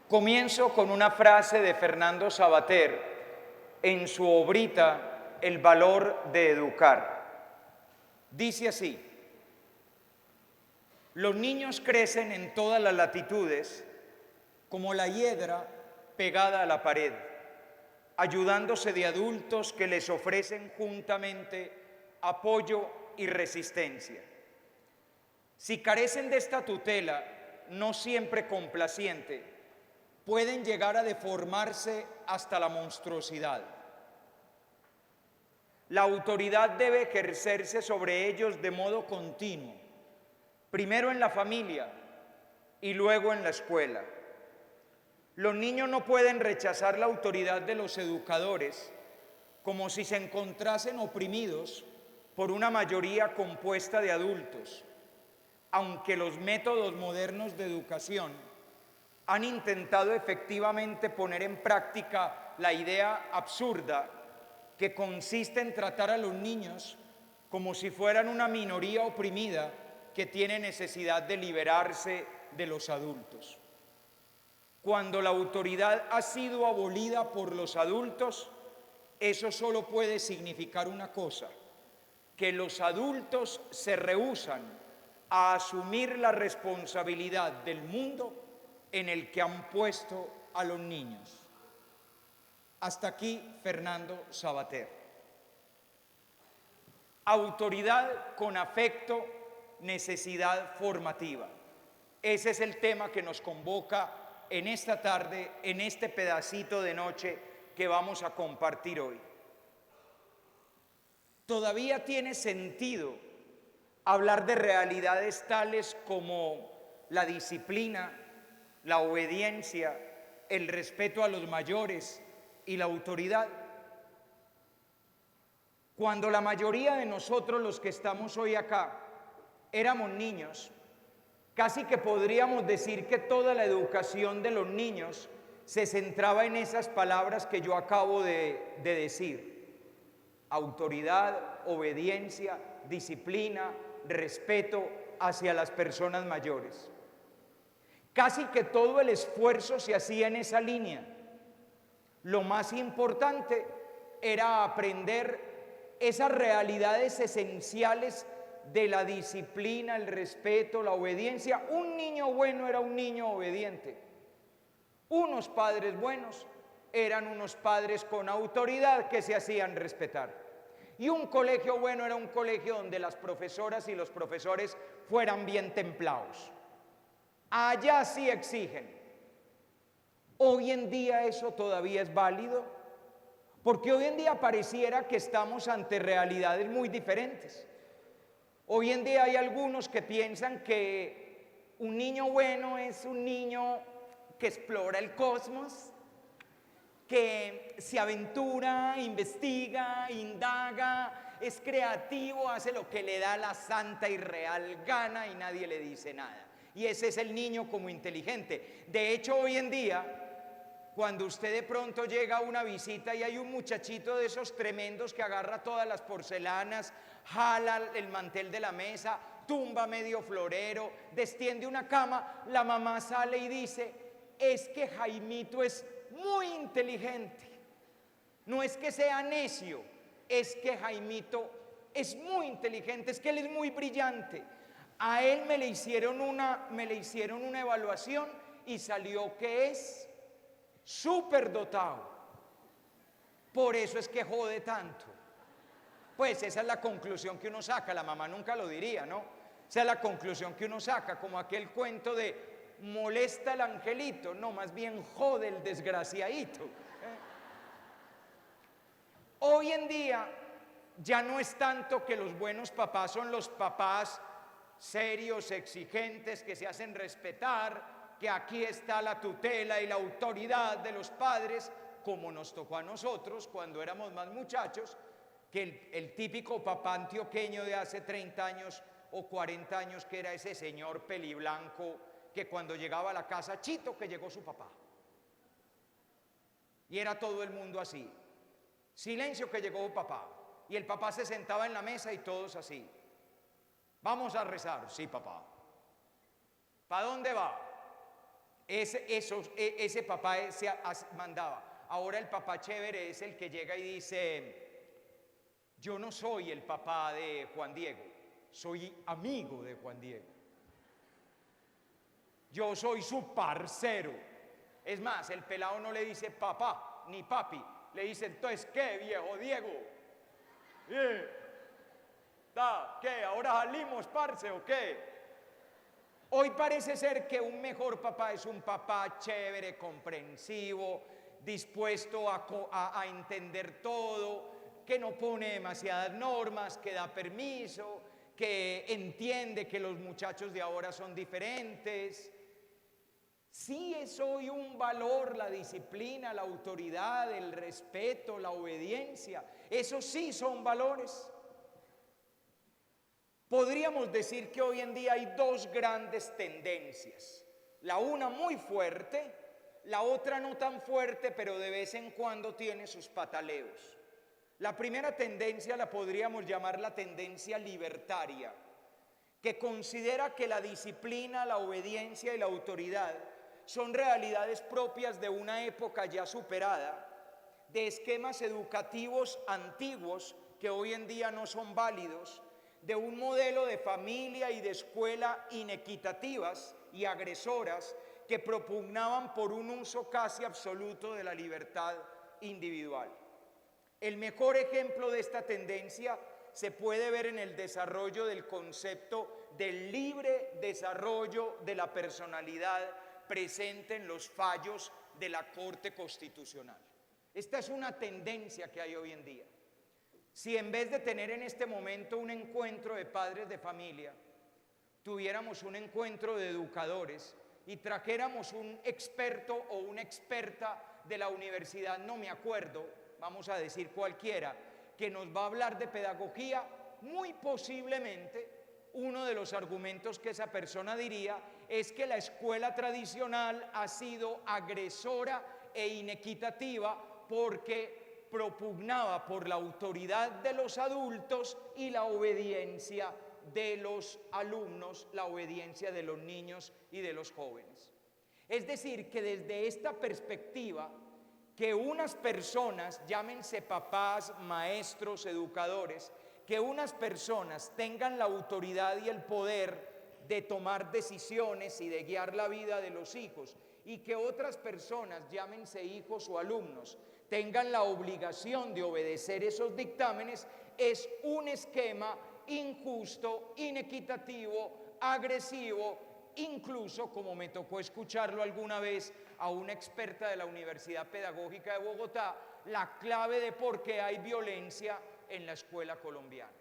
Comienzo con una frase de Fernando Savater en su obrita El valor de educar. Dice así: los niños crecen en todas las latitudes como la hiedra pegada a la pared, ayudándose de adultos que les ofrecen juntamente apoyo y resistencia. Si carecen de esta tutela, no siempre complaciente, pueden llegar a deformarse hasta la monstruosidad. La autoridad debe ejercerse sobre ellos de modo continuo, primero en la familia y luego en la escuela. Los niños no pueden rechazar la autoridad de los educadores como si se encontrasen oprimidos por una mayoría compuesta de adultos, aunque los métodos modernos de educación han intentado efectivamente poner en práctica la idea absurda que consiste en tratar a los niños como si fueran una minoría oprimida que tiene necesidad de liberarse de los adultos. Cuando la autoridad ha sido abolida por los adultos, eso solo puede significar una cosa: que los adultos se rehúsan a asumir la responsabilidad del mundo en el que han puesto a los niños. Hasta aquí Fernando Savater. Autoridad con afecto, necesidad formativa. Ese es el tema que nos convoca en esta tarde, en este pedacito de noche que vamos a compartir hoy. Todavía tiene sentido hablar de realidades tales como la disciplina, la obediencia, el respeto a los mayores y la autoridad. Cuando la mayoría de nosotros, los que estamos hoy acá, éramos niños, casi que podríamos decir que toda la educación de los niños se centraba en esas palabras que yo acabo de decir: autoridad, obediencia, disciplina, respeto hacia las personas mayores. Casi que todo el esfuerzo se hacía en esa línea. Lo más importante era aprender esas realidades esenciales de la disciplina, el respeto, la obediencia. Un niño bueno era un niño obediente. Unos padres buenos eran unos padres con autoridad que se hacían respetar. Y un colegio bueno era un colegio donde las profesoras y los profesores fueran bien templados. Allá sí exigen. Hoy en día eso todavía es válido, porque hoy en día pareciera que estamos ante realidades muy diferentes. Hoy en día hay algunos que piensan que un niño bueno es un niño que explora el cosmos, que se aventura, investiga, indaga, es creativo, hace lo que le da la santa y real gana y nadie le dice nada. Y ese es el niño como inteligente. De hecho, hoy en día, cuando usted de pronto llega a una visita y hay un muchachito de esos tremendos que agarra todas las porcelanas, jala el mantel de la mesa, tumba medio florero, destiende una cama, la mamá sale y dice: es que Jaimito es muy inteligente. No es que sea necio, es que Jaimito es muy inteligente, es que él es muy brillante. A él me le hicieron una evaluación y salió que es superdotado. Por eso es que jode tanto. Pues esa es la conclusión que uno saca. La mamá nunca lo diría, ¿no? Esa es la conclusión que uno saca, como aquel cuento de molesta el angelito. No, más bien jode el desgraciadito. Hoy en día ya no es tanto que los buenos papás son los papás serios, exigentes, que se hacen respetar, que aquí está la tutela y la autoridad de los padres, como nos tocó a nosotros cuando éramos más muchachos, que el típico papá antioqueño de hace 30 años o 40 años, que era ese señor peliblanco que cuando llegaba a la casa: Chito, que llegó su papá. Y era todo el mundo así: silencio, que llegó papá. Y el papá se sentaba en la mesa y todos así: vamos a rezar. Sí, papá. ¿Para dónde va? Ese papá mandaba. Ahora el papá chévere es el que llega y dice: yo no soy el papá de Juan Diego, soy amigo de Juan Diego. Yo soy su parcero. Es más, el pelado no le dice papá ni papi, le dice: entonces, ¿qué, viejo Diego? ¿Qué? ¿Ahora salimos, parce, o qué? Hoy parece ser que un mejor papá es un papá chévere, comprensivo, dispuesto a entender todo, que no pone demasiadas normas, que da permiso, que entiende que los muchachos de ahora son diferentes. Sí es hoy un valor la disciplina, la autoridad, el respeto, la obediencia. Esos sí son valores. Podríamos decir que hoy en día hay dos grandes tendencias. La una muy fuerte, la otra no tan fuerte, pero de vez en cuando tiene sus pataleos. La primera tendencia la podríamos llamar la tendencia libertaria, que considera que la disciplina, la obediencia y la autoridad son realidades propias de una época ya superada, de esquemas educativos antiguos que hoy en día no son válidos, de un modelo de familia y de escuela inequitativas y agresoras que propugnaban por un uso casi absoluto de la libertad individual. El mejor ejemplo de esta tendencia se puede ver en el desarrollo del concepto del libre desarrollo de la personalidad presente en los fallos de la Corte Constitucional. Esta es una tendencia que hay hoy en día. Si en vez de tener en este momento un encuentro de padres de familia, tuviéramos un encuentro de educadores y trajéramos un experto o una experta de la universidad, no me acuerdo, vamos a decir cualquiera, que nos va a hablar de pedagogía, muy posiblemente uno de los argumentos que esa persona diría es que la escuela tradicional ha sido agresora e inequitativa porque propugnaba por la autoridad de los adultos y la obediencia de los alumnos, la obediencia de los niños y de los jóvenes. Es decir, que desde esta perspectiva, que unas personas, llámense papás, maestros, educadores, que unas personas tengan la autoridad y el poder de tomar decisiones y de guiar la vida de los hijos, y que otras personas, llámense hijos o alumnos, tengan la obligación de obedecer esos dictámenes, es un esquema injusto, inequitativo, agresivo, incluso, como me tocó escucharlo alguna vez a una experta de la Universidad Pedagógica de Bogotá, la clave de por qué hay violencia en la escuela colombiana.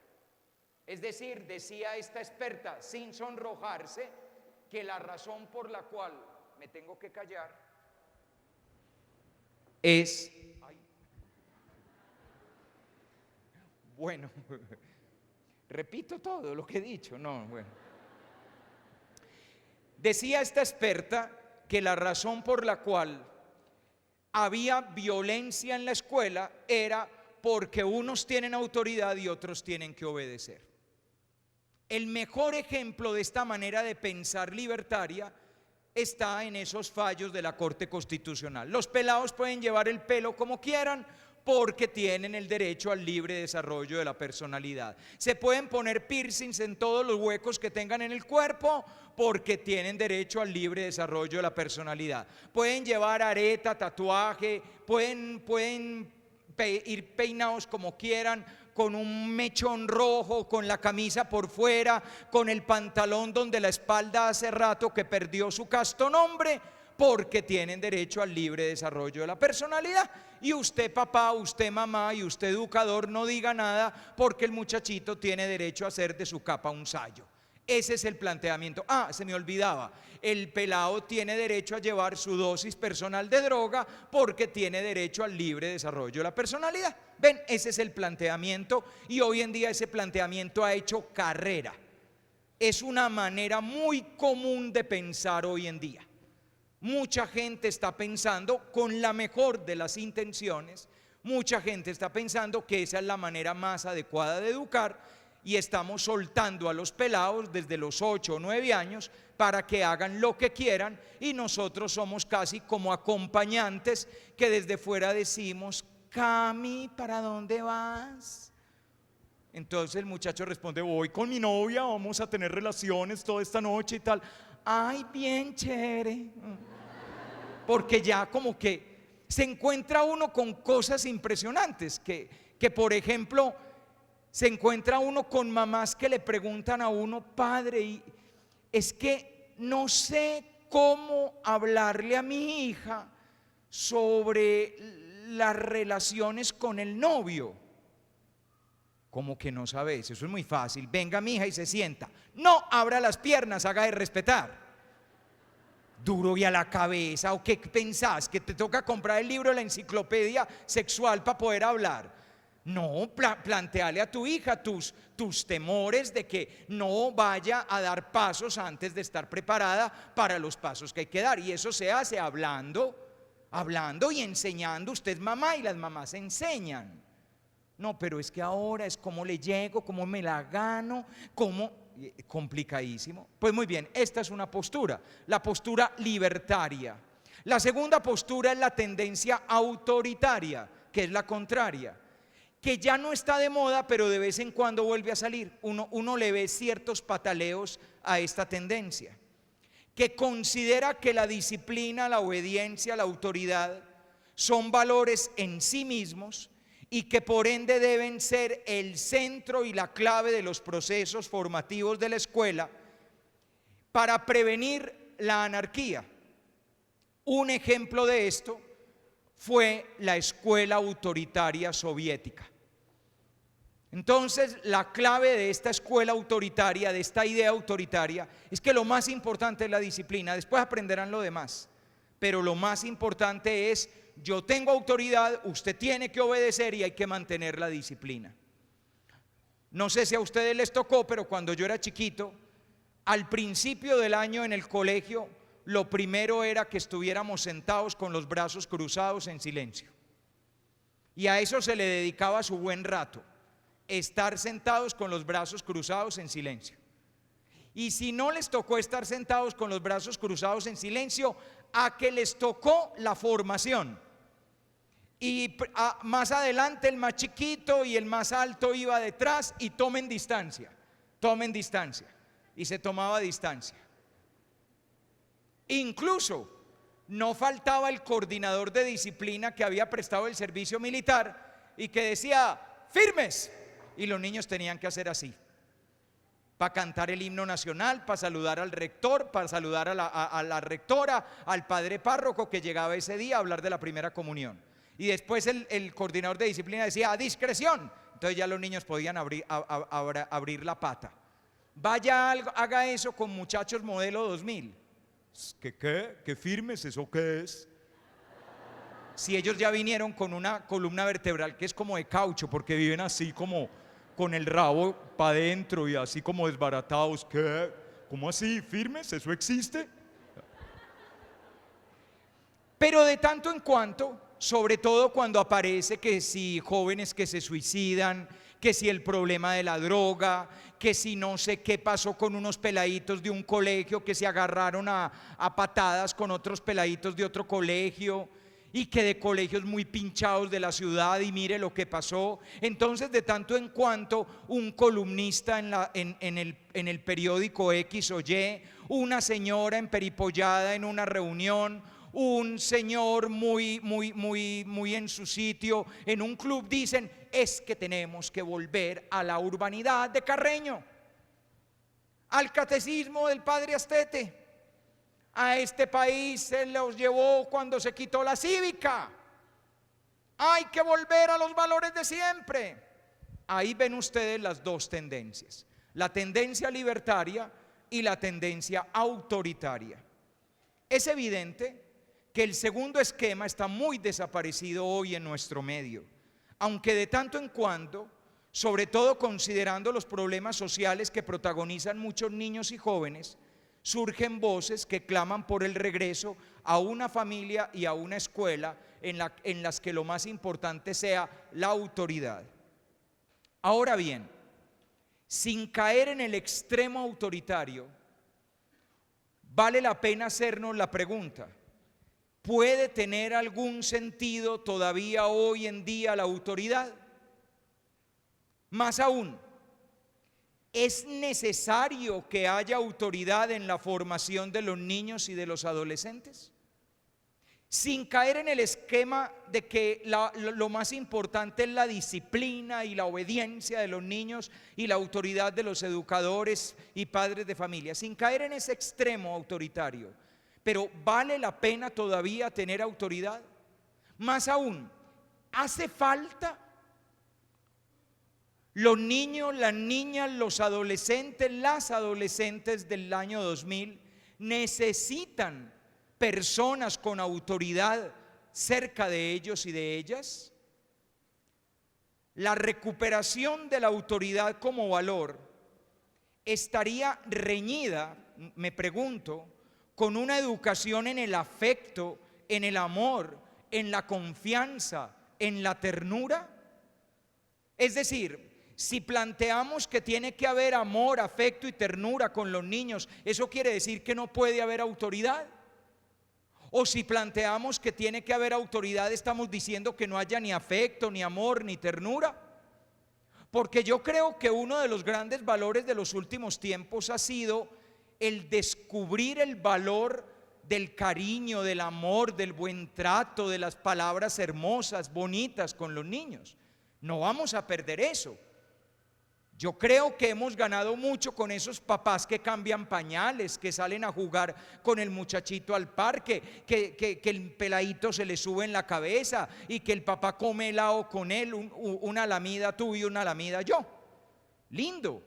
Es decir, decía esta experta, sin sonrojarse, que la razón por la cual me tengo que callar es... Bueno, repito todo lo que he dicho, no, bueno. Decía esta experta que la razón por la cual había violencia en la escuela era porque unos tienen autoridad y otros tienen que obedecer. El mejor ejemplo de esta manera de pensar libertaria está en esos fallos de la Corte Constitucional. Los pelados pueden llevar el pelo como quieran porque tienen el derecho al libre desarrollo de la personalidad. Se pueden poner piercings en todos los huecos que tengan en el cuerpo porque tienen derecho al libre desarrollo de la personalidad. Pueden llevar areta, tatuaje, pueden ir peinados como quieran, con un mechón rojo, con la camisa por fuera, con el pantalón donde la espalda hace rato que perdió su casto nombre, porque tienen derecho al libre desarrollo de la personalidad. Y usted papá, usted mamá y usted educador no diga nada porque el muchachito tiene derecho a hacer de su capa un sayo. Ese es el planteamiento. Ah, se me olvidaba, el pelado tiene derecho a llevar su dosis personal de droga porque tiene derecho al libre desarrollo de la personalidad. Ven, ese es el planteamiento y hoy en día ese planteamiento ha hecho carrera. Es una manera muy común de pensar hoy en día. Mucha gente está pensando con la mejor de las intenciones, mucha gente está pensando que esa es la manera más adecuada de educar y estamos soltando a los pelados desde los 8 o 9 años para que hagan lo que quieran, y nosotros somos casi como acompañantes que desde fuera decimos: Cami, ¿para dónde vas? Entonces el muchacho responde: voy con mi novia, vamos a tener relaciones toda esta noche y tal. Ay, bien chévere. Porque ya como que se encuentra uno con cosas impresionantes, que por ejemplo se encuentra uno con mamás que le preguntan a uno: padre, y es que no sé cómo hablarle a mi hija sobre las relaciones con el novio. ¿Cómo que no sabes? Eso es muy fácil. Venga, mi hija, y se sienta. No abra las piernas, haga de respetar. Duro y a la cabeza. ¿O qué pensás? ¿Que te toca comprar el libro de la enciclopedia sexual para poder hablar? No, planteale a tu hija tus temores de que no vaya a dar pasos antes de estar preparada para los pasos que hay que dar. Y eso se hace hablando y enseñando. Usted es mamá y las mamás enseñan. No, pero es que ahora es cómo le llego, cómo me la gano, cómo... Complicadísimo. Pues muy bien, esta es una postura, la postura libertaria. La segunda postura es la tendencia autoritaria, que es la contraria, que ya no está de moda, pero de vez en cuando vuelve a salir. Uno le ve ciertos pataleos a esta tendencia, que considera que la disciplina, la obediencia, la autoridad son valores en sí mismos, y que por ende deben ser el centro y la clave de los procesos formativos de la escuela para prevenir la anarquía. Un ejemplo de esto fue la escuela autoritaria soviética. Entonces, la clave de esta escuela autoritaria, de esta idea autoritaria, es que lo más importante es la disciplina. Después aprenderán lo demás, pero lo más importante es: yo tengo autoridad, usted tiene que obedecer y hay que mantener la disciplina. No sé si a ustedes les tocó, pero cuando yo era chiquito, al principio del año en el colegio, lo primero era que estuviéramos sentados con los brazos cruzados en silencio. Y a eso se le dedicaba su buen rato, estar sentados con los brazos cruzados en silencio. Y si no les tocó estar sentados con los brazos cruzados en silencio, a que les tocó la formación. Y más adelante el más chiquito y el más alto iba detrás, y tomen distancia, y se tomaba distancia. Incluso no faltaba el coordinador de disciplina que había prestado el servicio militar y que decía: firmes, y los niños tenían que hacer así, para cantar el himno nacional, para saludar al rector, para saludar a la rectora, al padre párroco que llegaba ese día a hablar de la primera comunión. Y después el coordinador de disciplina decía: a discreción. Entonces ya los niños podían abrir la pata. Vaya, haga eso con muchachos modelo 2000. ¿Qué firmes? ¿Eso qué es? Si ellos ya vinieron con una columna vertebral que es como de caucho, porque viven así como con el rabo para adentro y así como desbaratados. ¿Qué? ¿Cómo así? ¿Firmes? ¿Eso existe? Pero de tanto en cuanto, sobre todo cuando aparece que si jóvenes que se suicidan, que si el problema de la droga, que si no sé qué pasó con unos peladitos de un colegio que se agarraron a patadas con otros peladitos de otro colegio, y que de colegios muy pinchados de la ciudad, y mire lo que pasó. Entonces, de tanto en cuanto, un columnista en el periódico X o Y, una señora emperipollada en una reunión, un señor muy en su sitio en un club, dicen: es que tenemos que volver a la urbanidad de Carreño, al catecismo del padre Astete. A este país se los llevó cuando se quitó la cívica. Hay que volver a los valores de siempre. Ahí ven ustedes las dos tendencias: la tendencia libertaria y la tendencia autoritaria. Es evidente que el segundo esquema está muy desaparecido hoy en nuestro medio, aunque de tanto en cuando, sobre todo considerando los problemas sociales que protagonizan muchos niños y jóvenes, surgen voces que claman por el regreso a una familia y a una escuela en las que lo más importante sea la autoridad. Ahora bien, sin caer en el extremo autoritario, vale la pena hacernos la pregunta: ¿puede tener algún sentido todavía hoy en día la autoridad? Más aún, ¿es necesario que haya autoridad en la formación de los niños y de los adolescentes? Sin caer en el esquema de que lo más importante es la disciplina y la obediencia de los niños y la autoridad de los educadores y padres de familia, sin caer en ese extremo autoritario. Pero ¿vale la pena todavía tener autoridad? Más aún, ¿hace falta? Los niños, las niñas, los adolescentes, las adolescentes del año 2000 necesitan personas con autoridad cerca de ellos y de ellas. La recuperación de la autoridad como valor estaría reñida, me pregunto, con una educación en el afecto, en el amor, en la confianza, en la ternura. Es decir, si planteamos que tiene que haber amor, afecto y ternura con los niños, ¿eso quiere decir que no puede haber autoridad? O si planteamos que tiene que haber autoridad, estamos diciendo que no haya ni afecto, ni amor, ni ternura. Porque yo creo que uno de los grandes valores de los últimos tiempos ha sido el descubrir el valor del cariño, del amor, del buen trato, de las palabras hermosas, bonitas con los niños. No vamos a perder eso. Yo creo que hemos ganado mucho con esos papás que cambian pañales, que salen a jugar con el muchachito al parque, que el peladito se le sube en la cabeza y que el papá come helado con él, una lamida tú y una lamida yo. Lindo.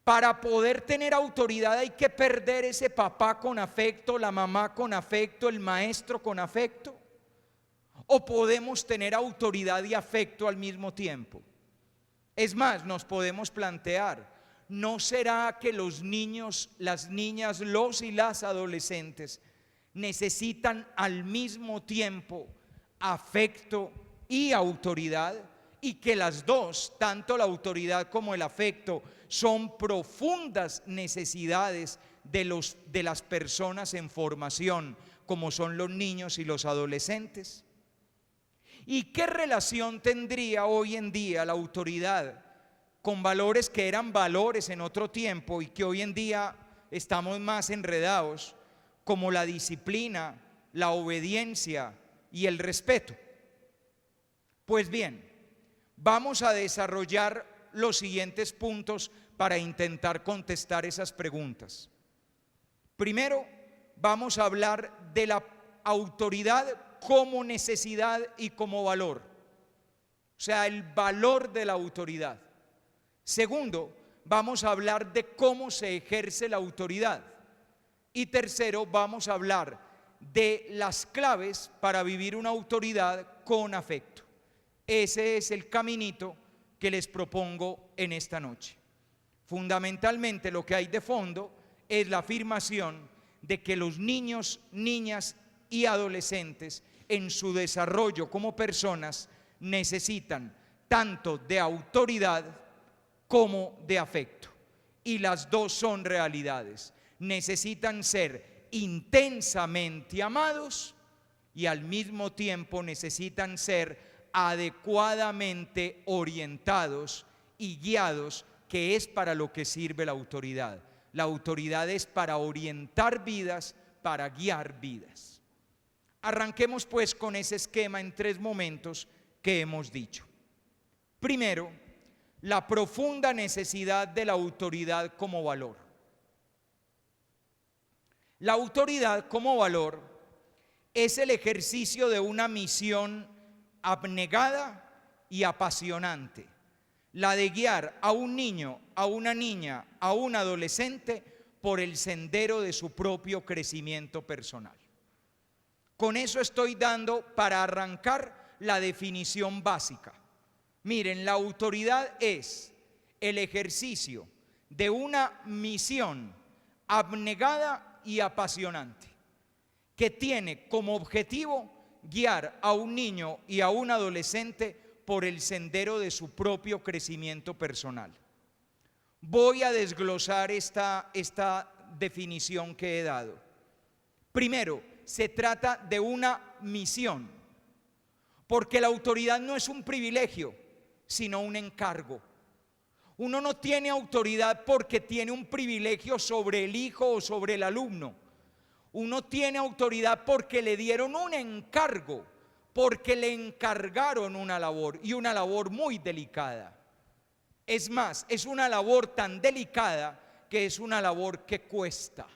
Para poder tener autoridad hay que perder ese papá con afecto, la mamá con afecto, el maestro con afecto. ¿O podemos tener autoridad y afecto al mismo tiempo? Es más, nos podemos plantear, ¿no será que los niños, las niñas, los y las adolescentes necesitan al mismo tiempo afecto y autoridad? Y que las dos, tanto la autoridad como el afecto, son profundas necesidades de las personas en formación, como son los niños y los adolescentes. ¿Y qué relación tendría hoy en día la autoridad con valores que eran valores en otro tiempo y que hoy en día estamos más enredados, como la disciplina, la obediencia y el respeto? Pues bien, vamos a desarrollar los siguientes puntos para intentar contestar esas preguntas. Primero, vamos a hablar de la autoridad como necesidad y como valor, o sea, el valor de la autoridad. Segundo, vamos a hablar de cómo se ejerce la autoridad. Y tercero, vamos a hablar de las claves para vivir una autoridad con afecto. Ese es el caminito que les propongo en esta noche. Fundamentalmente lo que hay de fondo es la afirmación de que los niños, niñas y adolescentes en su desarrollo como personas necesitan tanto de autoridad como de afecto. Y las dos son realidades. Necesitan ser intensamente amados y al mismo tiempo necesitan ser adecuadamente orientados y guiados, que es para lo que sirve la autoridad. La autoridad es para orientar vidas, para guiar vidas. Arranquemos pues con ese esquema en 3 momentos que hemos dicho. Primero, la profunda necesidad de la autoridad como valor. La autoridad como valor es el ejercicio de una misión abnegada y apasionante, la de guiar a un niño, a una niña, a un adolescente por el sendero de su propio crecimiento personal. Con eso estoy dando para arrancar la definición básica. Miren, la autoridad es el ejercicio de una misión abnegada y apasionante que tiene como objetivo guiar a un niño y a un adolescente por el sendero de su propio crecimiento personal. Voy a desglosar esta definición que he dado. Primero, se trata de una misión, porque la autoridad no es un privilegio, sino un encargo. Uno no tiene autoridad porque tiene un privilegio sobre el hijo o sobre el alumno. Uno tiene autoridad porque le dieron un encargo, porque le encargaron una labor, y una labor muy delicada. Es más, es una labor tan delicada que es una labor que cuesta.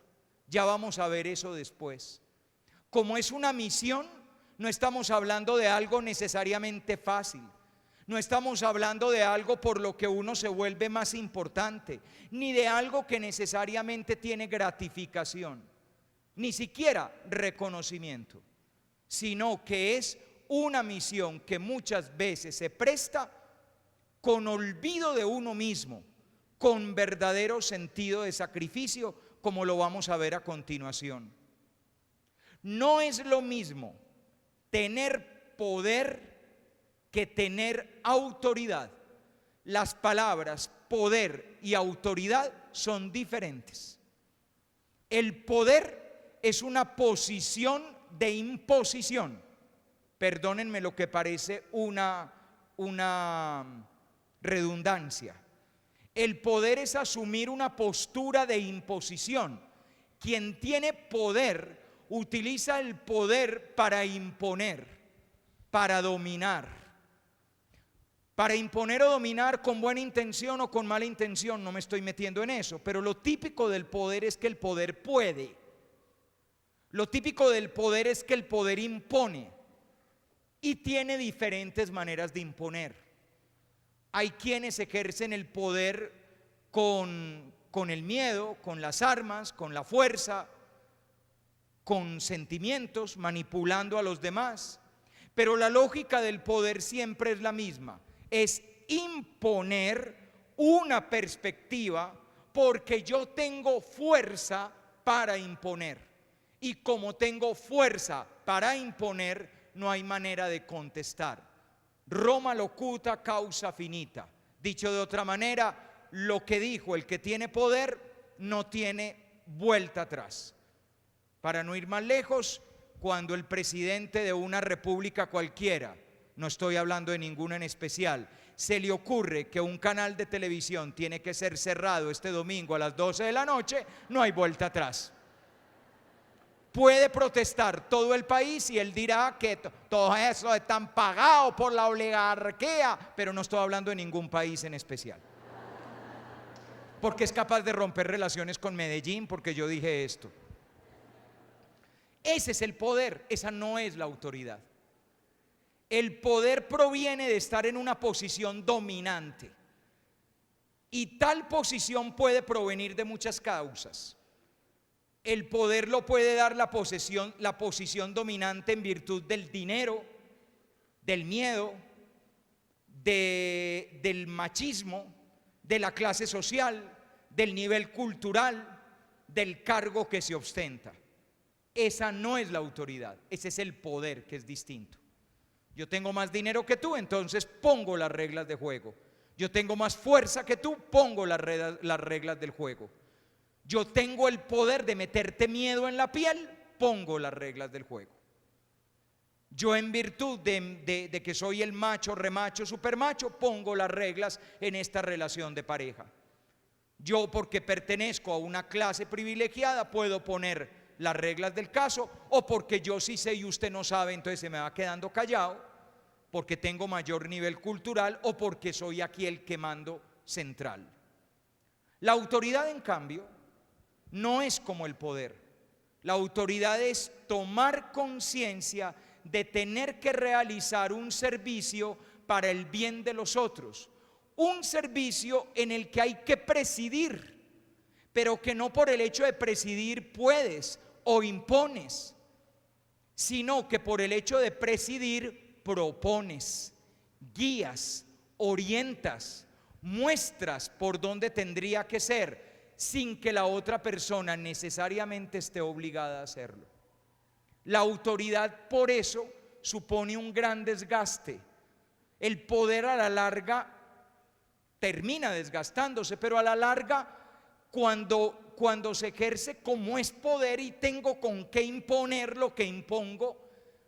Ya vamos a ver eso después. Como es una misión, no estamos hablando de algo necesariamente fácil. No estamos hablando de algo por lo que uno se vuelve más importante, ni de algo que necesariamente tiene gratificación, ni siquiera reconocimiento, sino que es una misión que muchas veces se presta con olvido de uno mismo, con verdadero sentido de sacrificio, como lo vamos a ver a continuación. No es lo mismo tener poder que tener autoridad. Las palabras poder y autoridad son diferentes. El poder es una posición de imposición. Perdónenme lo que parece una redundancia. El poder es asumir una postura de imposición. Quien tiene poder utiliza el poder para imponer, para dominar. Para imponer o dominar con buena intención o con mala intención, no me estoy metiendo en eso, pero lo típico del poder es que el poder puede. Lo típico del poder es que el poder impone y tiene diferentes maneras de imponer. Hay quienes ejercen el poder con el miedo, con las armas, con la fuerza, con sentimientos, manipulando a los demás. Pero la lógica del poder siempre es la misma. Es imponer una perspectiva porque yo tengo fuerza para imponer. Y como tengo fuerza para imponer, no hay manera de contestar. Roma locuta causa finita. Dicho de otra manera, lo que dijo el que tiene poder no tiene vuelta atrás. Para no ir más lejos, cuando el presidente de una república cualquiera, no estoy hablando de ninguna en especial, se le ocurre que un canal de televisión tiene que ser cerrado este domingo a las 12 de la noche, no hay vuelta atrás. Puede protestar todo el país y él dirá que todo eso están pagados por la oligarquía, pero no estoy hablando de ningún país en especial. Porque es capaz de romper relaciones con Medellín porque yo dije esto. Ese es el poder, esa no es la autoridad. El poder proviene de estar en una posición dominante. Y tal posición puede provenir de muchas causas. El poder lo puede dar la posición dominante en virtud del dinero, del miedo, del machismo, de la clase social, del nivel cultural, del cargo que se ostenta. Esa no es la autoridad, ese es el poder, que es distinto. Yo tengo más dinero que tú, entonces pongo las reglas de juego. Yo tengo más fuerza que tú, pongo las reglas del juego. Yo tengo el poder de meterte miedo en la piel, pongo las reglas del juego. Yo en virtud de que soy el macho, remacho, supermacho, pongo las reglas en esta relación de pareja. Yo porque pertenezco a una clase privilegiada puedo poner las reglas del caso, o porque yo sí sé y usted no sabe, entonces se me va quedando callado, porque tengo mayor nivel cultural o porque soy aquí el que mando central. La autoridad, en cambio, no es como el poder. La autoridad es tomar conciencia de tener que realizar un servicio para el bien de los otros, un servicio en el que hay que presidir, pero que no por el hecho de presidir puedes o impones, sino que por el hecho de presidir propones, guías, orientas, muestras por dónde tendría que ser, sin que la otra persona necesariamente esté obligada a hacerlo. La autoridad, por eso, supone un gran desgaste. El poder a la larga termina desgastándose, pero a la larga, cuando se ejerce como es poder y tengo con qué imponer lo que impongo,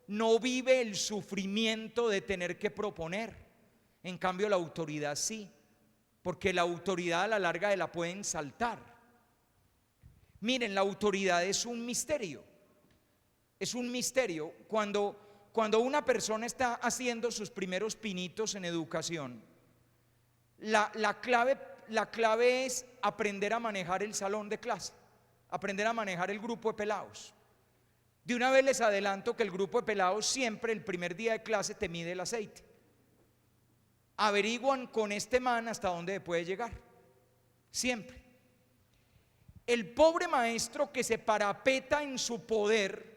no vive el sufrimiento de tener que proponer. En cambio la autoridad sí, porque la autoridad a la larga la pueden saltar. Miren, la autoridad es un misterio. Es un misterio. Cuando una persona está haciendo sus primeros pinitos en educación, la clave es aprender a manejar el salón de clase, aprender a manejar el grupo de pelados. De una vez les adelanto que el grupo de pelados siempre el primer día de clase te mide el aceite. Averiguan con este man hasta dónde puede llegar. Siempre. El pobre maestro que se parapeta en su poder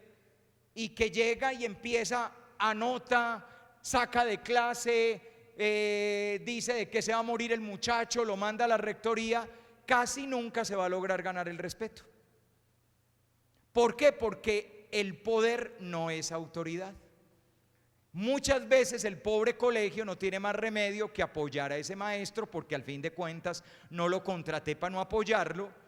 y que llega y empieza, anota, saca de clase, dice de que se va a morir el muchacho, lo manda a la rectoría, casi nunca se va a lograr ganar el respeto. ¿Por qué? Porque el poder no es autoridad. Muchas veces el pobre colegio no tiene más remedio que apoyar a ese maestro, porque al fin de cuentas no lo contraté para no apoyarlo.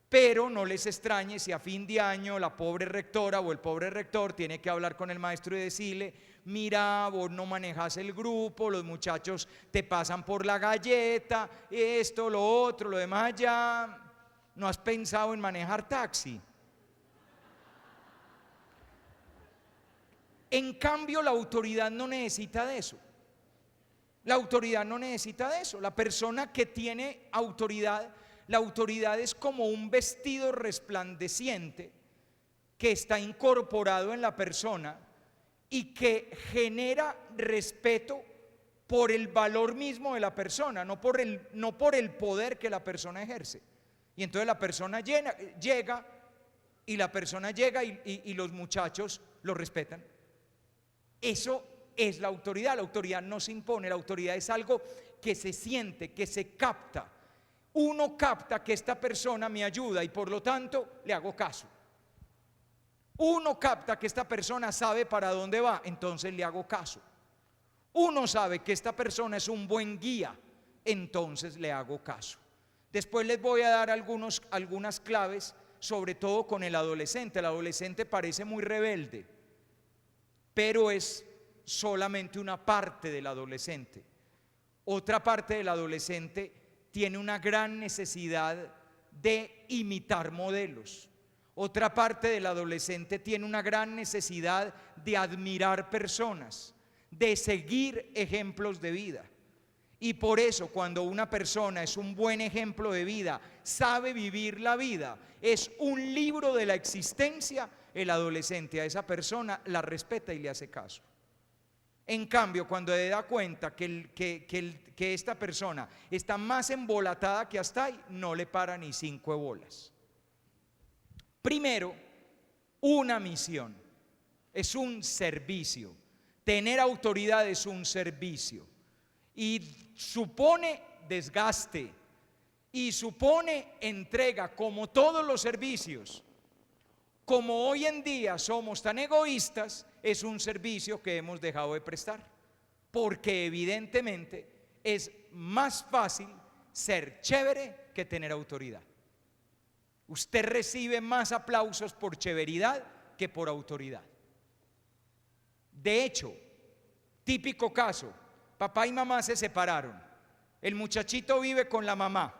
Pero no les extrañe si a fin de año la pobre rectora o el pobre rector tiene que hablar con el maestro y decirle: mira, vos no manejas el grupo, los muchachos te pasan por la galleta, esto, lo otro, lo demás allá. ¿No has pensado en manejar taxi? En cambio, la autoridad no necesita de eso. La autoridad no necesita de eso. La persona que tiene autoridad, la autoridad es como un vestido resplandeciente que está incorporado en la persona y que genera respeto por el valor mismo de la persona, no por el poder que la persona ejerce. Y entonces la persona llega y los muchachos lo respetan. Eso es la autoridad. La autoridad no se impone, la autoridad es algo que se siente, que se capta. Uno capta que esta persona me ayuda y por lo tanto le hago caso. Uno capta que esta persona sabe para dónde va, entonces le hago caso. Uno sabe que esta persona es un buen guía, entonces le hago caso. Después les voy a dar algunas claves, sobre todo con el adolescente. El adolescente parece muy rebelde, pero es solamente una parte del adolescente. Otra parte del adolescente tiene una gran necesidad de imitar modelos. Otra parte del adolescente tiene una gran necesidad de admirar personas, de seguir ejemplos de vida. Y por eso, cuando una persona es un buen ejemplo de vida, sabe vivir la vida, es un libro de la existencia, el adolescente a esa persona la respeta y le hace caso. En cambio, cuando se da cuenta que esta persona está más embolatada que hasta ahí, no le para ni 5 bolas. Primero, una misión, es un servicio. Tener autoridad es un servicio y supone desgaste y supone entrega, como todos los servicios. Como hoy en día somos tan egoístas, es un servicio que hemos dejado de prestar, porque evidentemente es más fácil ser chévere que tener autoridad. Usted recibe más aplausos por chéveridad que por autoridad. De hecho, típico caso, papá y mamá se separaron, el muchachito vive con la mamá.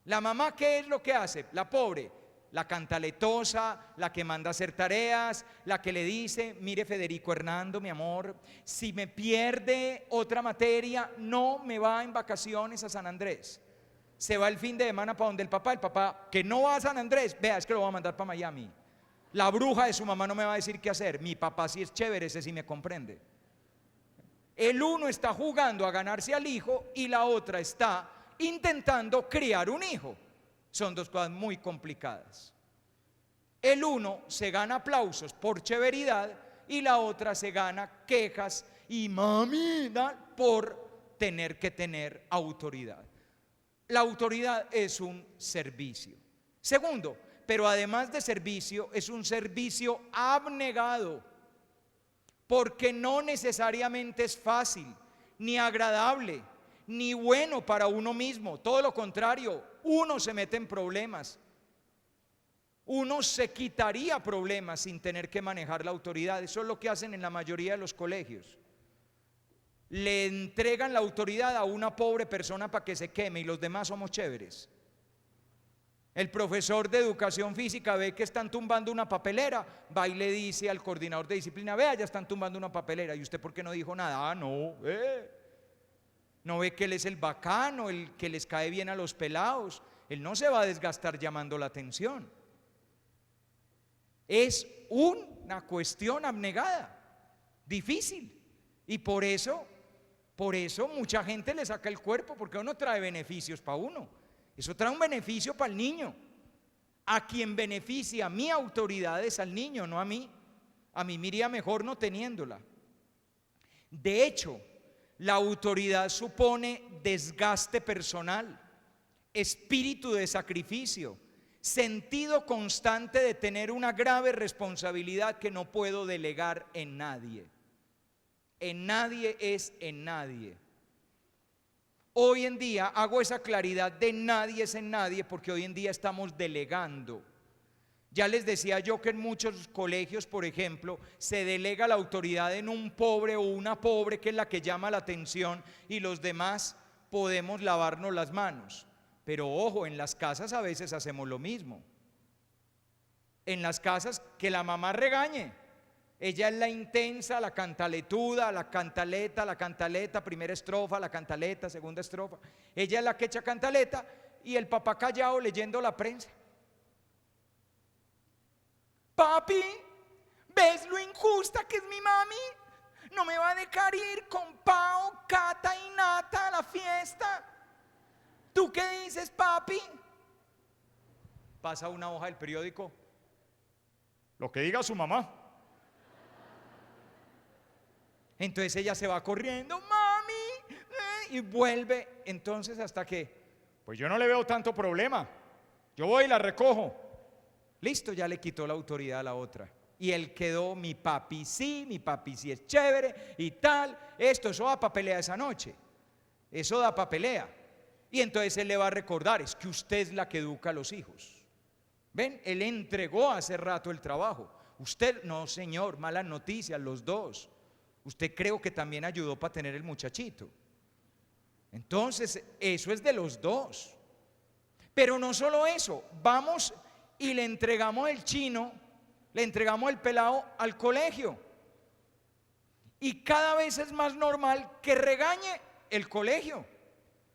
La mamá, ¿qué es lo que hace? La pobre, la cantaletosa, la que manda a hacer tareas, la que le dice: mire, Federico Hernando, mi amor, si me pierde otra materia, no me va en vacaciones a San Andrés. Se va el fin de semana para donde el papá que no va a San Andrés, vea, es que lo va a mandar para Miami. La bruja de su mamá no me va a decir qué hacer. Mi papá sí es chévere, ese sí me comprende. El uno está jugando a ganarse al hijo y la otra está intentando criar un hijo. Son dos cosas muy complicadas. El uno se gana aplausos por chéveridad y la otra se gana quejas y mamina por tener que tener autoridad. La autoridad es un servicio. Segundo, pero además de servicio, es un servicio abnegado, porque no necesariamente es fácil ni agradable. ni bueno para uno mismo. Todo lo contrario, uno se mete en problemas. Uno se quitaría problemas sin tener que manejar la autoridad. Eso es lo que hacen en la mayoría de los colegios. Le entregan la autoridad a una pobre persona para que se queme y los demás somos chéveres. El profesor de educación física ve que están tumbando una papelera, va y le dice al coordinador de disciplina: vea, ya están tumbando una papelera. ¿Y usted por qué no dijo nada? Ah, no, no ve que él es el bacano, el que les cae bien a los pelados. Él no se va a desgastar llamando la atención. Es una cuestión abnegada, difícil. Y por eso mucha gente le saca el cuerpo, porque uno trae beneficios para uno. Eso trae un beneficio para el niño. A quien beneficia mi autoridad es al niño, no a mí. A mí me iría mejor no teniéndola. De hecho, la autoridad supone desgaste personal, espíritu de sacrificio, sentido constante de tener una grave responsabilidad que no puedo delegar en nadie. En nadie es en nadie. Hoy en día hago esa claridad de nadie es en nadie porque hoy en día estamos delegando. Ya les decía yo que en muchos colegios, por ejemplo, se delega la autoridad en un pobre o una pobre que es la que llama la atención y los demás podemos lavarnos las manos. Pero ojo, en las casas a veces hacemos lo mismo. En las casas que la mamá regañe. Ella es la intensa, la cantaletuda, la cantaleta, primera estrofa, la cantaleta, segunda estrofa. Ella es la que echa cantaleta y el papá callado leyendo la prensa. Papi, ¿ves lo injusta que es mi mami? No me va a dejar ir con Pao, Cata y Nata a la fiesta. ¿Tú qué dices, papi? Pasa una hoja del periódico. Lo que diga su mamá. Entonces ella se va corriendo, mami, y vuelve. Entonces, ¿hasta qué? Pues yo no le veo tanto problema. Yo voy y la recojo. Listo, ya le quitó la autoridad a la otra. Y él quedó, mi papi sí es chévere y tal. Eso da pa' pelea esa noche. Eso da pa' pelea. Y entonces él le va a recordar, es que usted es la que educa a los hijos. ¿Ven? Él entregó hace rato el trabajo. Usted, no señor, malas noticias, los dos. Usted creo que también ayudó para tener el muchachito. Entonces, eso es de los dos. Pero no solo eso, vamos y le entregamos el chino, le entregamos el pelado al colegio. Y cada vez es más normal que regañe el colegio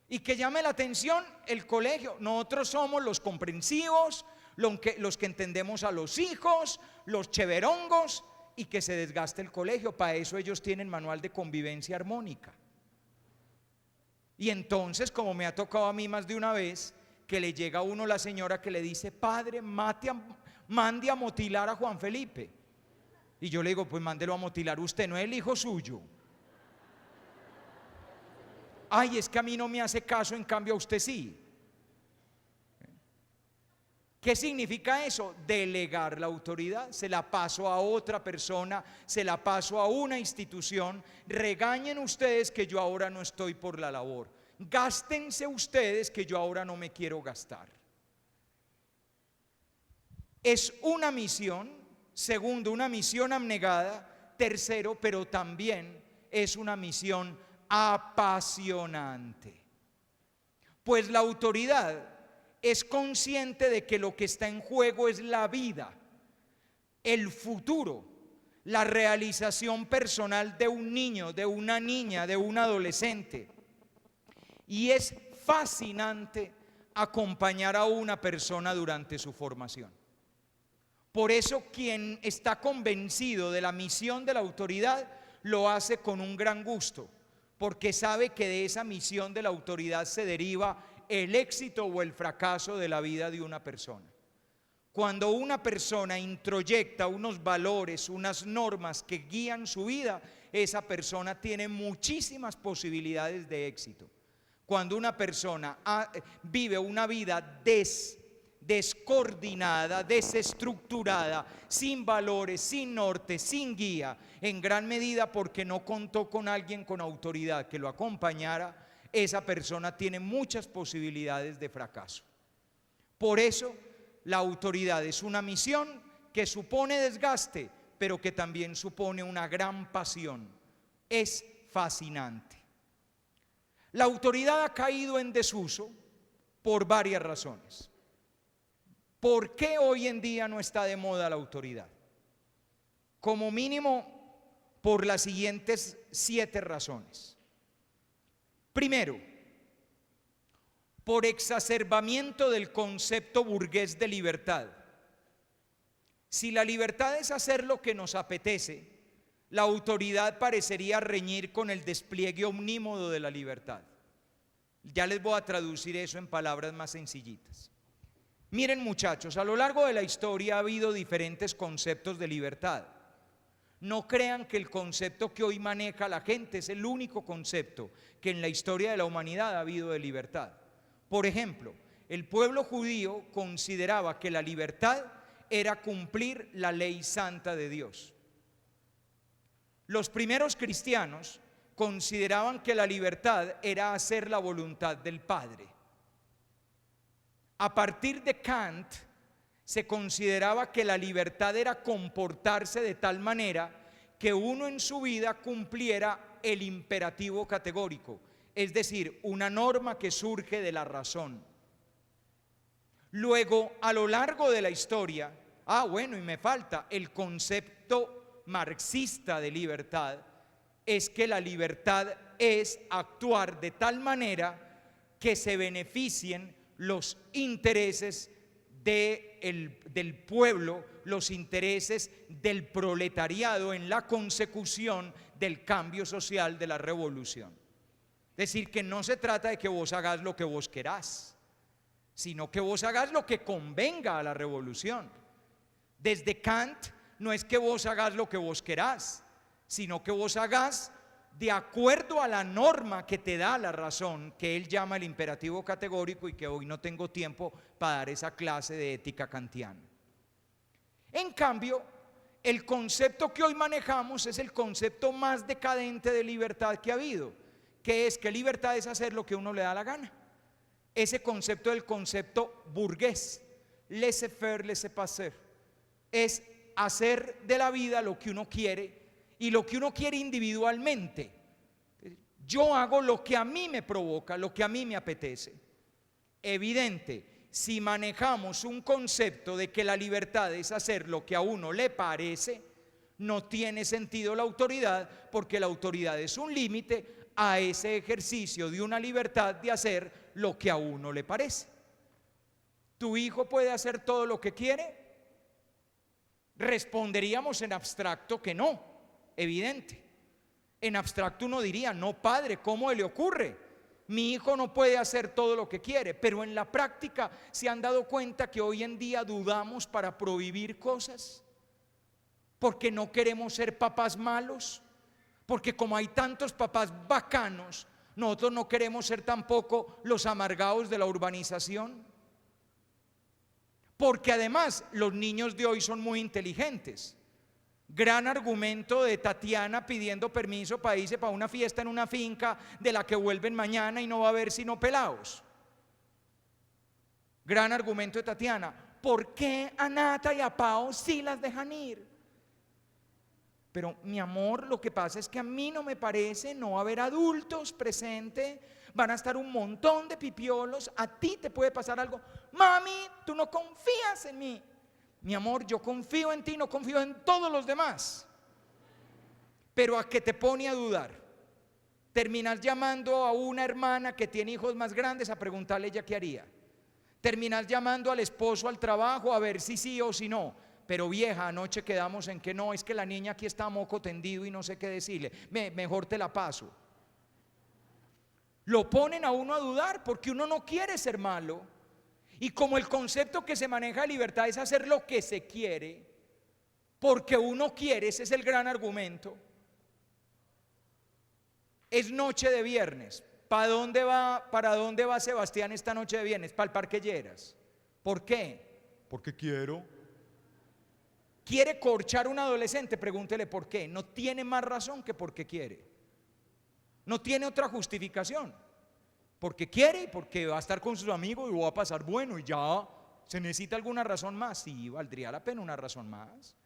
y que llame la atención el colegio. Nosotros somos los comprensivos, los que entendemos a los hijos, los cheverongos, y que se desgaste el colegio. Para eso ellos tienen manual de convivencia armónica. Y entonces, como me ha tocado a mí más de una vez, que le llega a uno la señora que le dice: padre, mande a motilar a Juan Felipe. Y yo le digo: pues mándelo a motilar usted, no es el hijo suyo. Ay, es que a mí no me hace caso, en cambio a usted sí. ¿Qué significa eso? Delegar la autoridad. Se la paso a otra persona, se la paso a una institución. Regañen ustedes que yo ahora no estoy por la labor. Gástense ustedes que yo ahora no me quiero gastar. Es una misión. Segundo, una misión abnegada. Tercero, pero también es una misión apasionante. Pues la autoridad es consciente de que lo que está en juego es la vida, el futuro, la realización personal de un niño, de una niña, de un adolescente. Y es fascinante acompañar a una persona durante su formación. Por eso quien está convencido de la misión de la autoridad lo hace con un gran gusto, porque sabe que de esa misión de la autoridad se deriva el éxito o el fracaso de la vida de una persona. Cuando una persona introyecta unos valores, unas normas que guían su vida, esa persona tiene muchísimas posibilidades de éxito. Cuando una persona vive una vida descoordinada, desestructurada, sin valores, sin norte, sin guía, en gran medida porque no contó con alguien con autoridad que lo acompañara, esa persona tiene muchas posibilidades de fracaso. Por eso, la autoridad es una misión que supone desgaste, pero que también supone una gran pasión. Es fascinante. La autoridad ha caído en desuso por varias razones. ¿Por qué hoy en día no está de moda la autoridad? Como mínimo, por las siguientes 7 razones. Primero, por exacerbamiento del concepto burgués de libertad. Si la libertad es hacer lo que nos apetece, la autoridad parecería reñir con el despliegue omnímodo de la libertad. Ya les voy a traducir eso en palabras más sencillitas. Miren, muchachos, a lo largo de la historia ha habido diferentes conceptos de libertad. No crean que el concepto que hoy maneja la gente es el único concepto que en la historia de la humanidad ha habido de libertad. Por ejemplo, el pueblo judío consideraba que la libertad era cumplir la ley santa de Dios. Los primeros cristianos consideraban que la libertad era hacer la voluntad del Padre. A partir de Kant, se consideraba que la libertad era comportarse de tal manera que uno en su vida cumpliera el imperativo categórico, es decir, una norma que surge de la razón. Luego, a lo largo de la historia, y me falta el concepto marxista de libertad, es que la libertad es actuar de tal manera que se beneficien los intereses del pueblo, los intereses del proletariado en la consecución del cambio social de la revolución. Es decir, que no se trata de que vos hagas lo que vos querás, sino que vos hagas lo que convenga a la revolución. Desde Kant, no es que vos hagas lo que vos querás, sino que vos hagas de acuerdo a la norma que te da la razón, que él llama el imperativo categórico, y que hoy no tengo tiempo para dar esa clase de ética kantiana. En cambio, el concepto que hoy manejamos es el concepto más decadente de libertad que ha habido, que es que libertad es hacer lo que uno le da la gana. Ese concepto es el concepto burgués, laissez-faire, laissez-passer, es hacer de la vida lo que uno quiere, y lo que uno quiere individualmente. Yo hago lo que a mí me provoca, lo que a mí me apetece. Evidente, si manejamos un concepto de que la libertad es hacer lo que a uno le parece, no tiene sentido la autoridad, porque la autoridad es un límite a ese ejercicio de una libertad de hacer lo que a uno le parece. ¿Tu hijo puede hacer todo lo que quiere? Responderíamos en abstracto que no, evidente. En abstracto uno diría, no, padre, ¿cómo le ocurre? Mi hijo no puede hacer todo lo que quiere. Pero en la práctica se han dado cuenta que hoy en día dudamos para prohibir cosas, porque no queremos ser papás malos, porque como hay tantos papás bacanos, nosotros no queremos ser tampoco los amargados de la urbanización. Porque además los niños de hoy son muy inteligentes. Gran argumento de Tatiana pidiendo permiso para irse para una fiesta en una finca de la que vuelven mañana y no va a haber sino pelados. Gran argumento de Tatiana. ¿Por qué a Nata y a Pao sí las dejan ir? Pero mi amor, lo que pasa es que a mí no me parece, no va a haber adultos presentes, van a estar un montón de pipiolos, a ti te puede pasar algo. Mami, tú no confías en mí. Mi amor, yo confío en ti, no confío en todos los demás. Pero a que te pone a dudar, terminas llamando a una hermana que tiene hijos más grandes a preguntarle ella qué haría. Terminas llamando al esposo al trabajo a ver si sí o si no. Pero vieja, anoche quedamos en que no, es que la niña aquí está a moco tendido y no sé qué decirle, mejor te la paso. Lo ponen a uno a dudar porque uno no quiere ser malo. Y como el concepto que se maneja de libertad es hacer lo que se quiere, porque uno quiere, ese es el gran argumento. Es noche de viernes. ¿Para dónde va Sebastián esta noche de viernes? Para el Parque Lleras. ¿Por qué? Porque quiero. ¿Quiere corchar a un adolescente? Pregúntele por qué. No tiene más razón que porque quiere. No tiene otra justificación. Porque quiere, porque va a estar con sus amigos y va a pasar bueno y ya. ¿Se necesita alguna razón más? Sí, valdría la pena una razón más.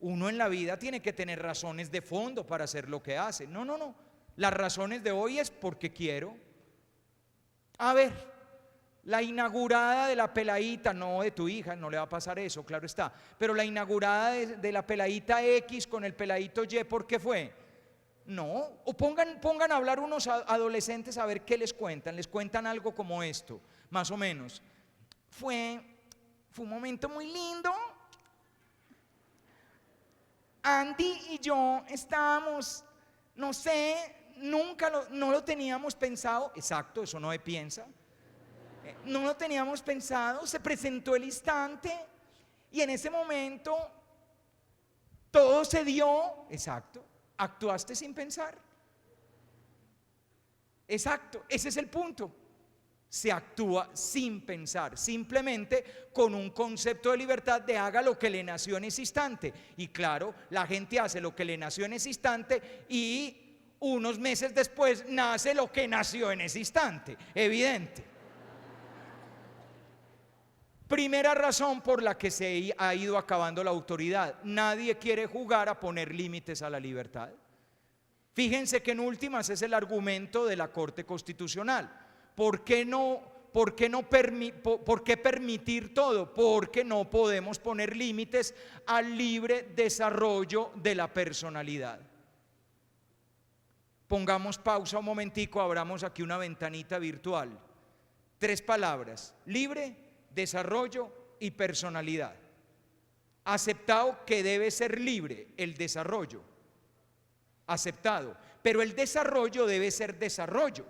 Uno en la vida tiene que tener razones de fondo para hacer lo que hace. No, no, no. Las razones de hoy es porque quiero. A ver, la inaugurada de la peladita, no de tu hija, no le va a pasar eso, claro está. Pero la inaugurada de la peladita X con el peladito Y, ¿por qué fue? No, o pongan a hablar unos adolescentes a ver qué les cuentan. Les cuentan algo como esto, más o menos. Fue un momento muy lindo. Andy y yo estábamos, no sé, no lo teníamos pensado. Exacto, eso no se piensa. No lo teníamos pensado, se presentó el instante y en ese momento todo se dio. Exacto, actuaste sin pensar. Exacto, ese es el punto. Se actúa sin pensar, simplemente con un concepto de libertad de haga lo que le nació en ese instante. Y claro, la gente hace lo que le nació en ese instante y unos meses después nace lo que nació en ese instante, evidente. Primera razón por la que se ha ido acabando la autoridad: nadie quiere jugar a poner límites a la libertad. Fíjense que en últimas es el argumento de la Corte Constitucional. ¿Por qué permitir todo? Porque no podemos poner límites al libre desarrollo de la personalidad. Pongamos pausa un momentico, abramos aquí una ventanita virtual. 3 palabras: libre, desarrollo y personalidad. Aceptado que debe ser libre el desarrollo. Aceptado. Pero el desarrollo debe ser desarrollo.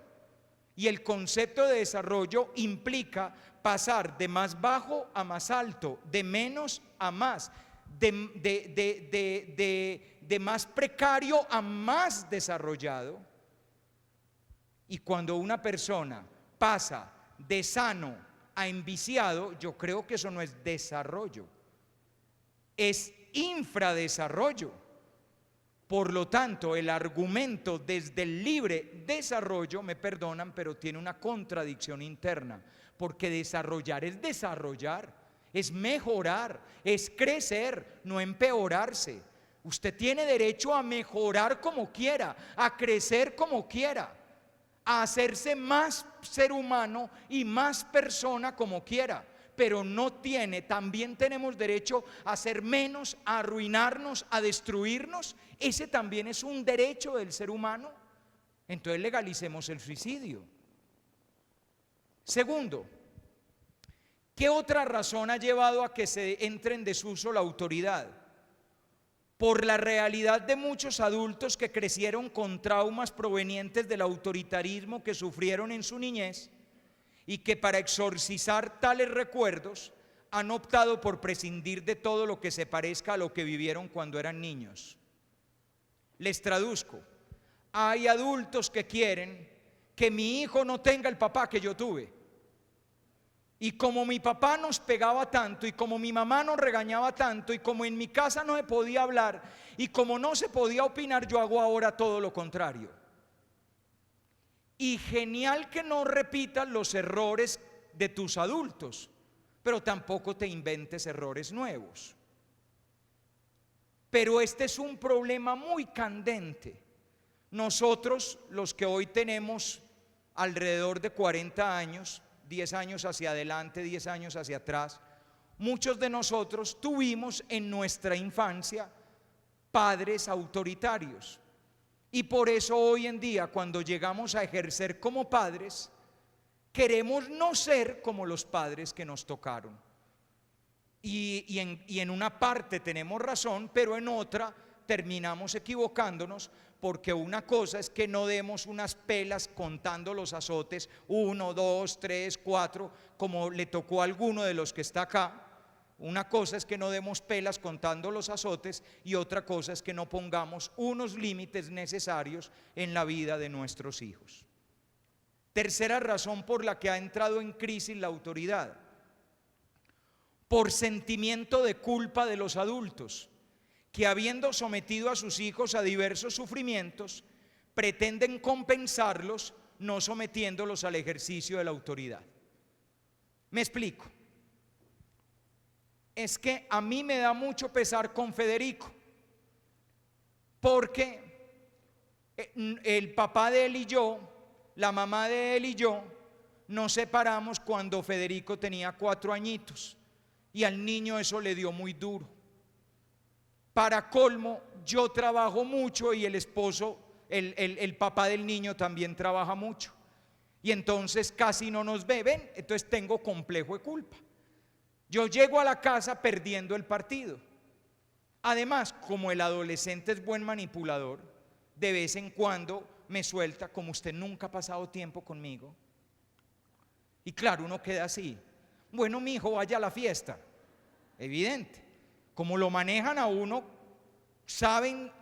Y el concepto de desarrollo implica pasar de más bajo a más alto, de menos a más, de más precario a más desarrollado. Y cuando una persona pasa de sano a enviciado, yo creo que eso no es desarrollo, es infradesarrollo. Por lo tanto, el argumento desde el libre desarrollo, me perdonan, pero tiene una contradicción interna, porque desarrollar es desarrollar, es mejorar, es crecer, no empeorarse. Usted tiene derecho a mejorar como quiera, a crecer como quiera, a hacerse más ser humano y más persona como quiera. Pero también tenemos derecho a ser menos, a arruinarnos, a destruirnos. Ese también es un derecho del ser humano. Entonces legalicemos el suicidio. Segundo, ¿qué otra razón ha llevado a que se entre en desuso la autoridad? Por la realidad de muchos adultos que crecieron con traumas provenientes del autoritarismo que sufrieron en su niñez, y que para exorcizar tales recuerdos han optado por prescindir de todo lo que se parezca a lo que vivieron cuando eran niños. Les traduzco: hay adultos que quieren que mi hijo no tenga el papá que yo tuve. Y como mi papá nos pegaba tanto, y como mi mamá nos regañaba tanto, y como en mi casa no se podía hablar, y como no se podía opinar, yo hago ahora todo lo contrario. Y genial que no repitas los errores de tus adultos, pero tampoco te inventes errores nuevos. Pero este es un problema muy candente. Nosotros, los que hoy tenemos alrededor de 40 años, 10 años hacia adelante, 10 años hacia atrás, muchos de nosotros tuvimos en nuestra infancia padres autoritarios. Y por eso hoy en día, cuando llegamos a ejercer como padres, queremos no ser como los padres que nos tocaron. Y en una parte tenemos razón, pero en otra terminamos equivocándonos, porque una cosa es que no demos unas pelas contando los azotes, 1, 2, 3, 4, como le tocó a alguno de los que está acá. Una cosa es que no demos pelas contando los azotes, y otra cosa es que no pongamos unos límites necesarios en la vida de nuestros hijos. Tercera razón por la que ha entrado en crisis la autoridad: por sentimiento de culpa de los adultos, que habiendo sometido a sus hijos a diversos sufrimientos, pretenden compensarlos no sometiéndolos al ejercicio de la autoridad. Me explico. Es que a mí me da mucho pesar con Federico, porque el papá de él y yo, la mamá de él y yo, nos separamos cuando Federico tenía 4 añitos y al niño eso le dio muy duro. Para colmo, yo trabajo mucho y el esposo, el papá del niño también trabaja mucho. Y entonces casi no nos beben, entonces tengo complejo de culpa. Yo llego a la casa perdiendo el partido. Además, como el adolescente es buen manipulador, de vez en cuando me suelta, como usted nunca ha pasado tiempo conmigo. Y claro, uno queda así. Bueno, mi hijo, vaya a la fiesta. Evidente. Como lo manejan a uno, saben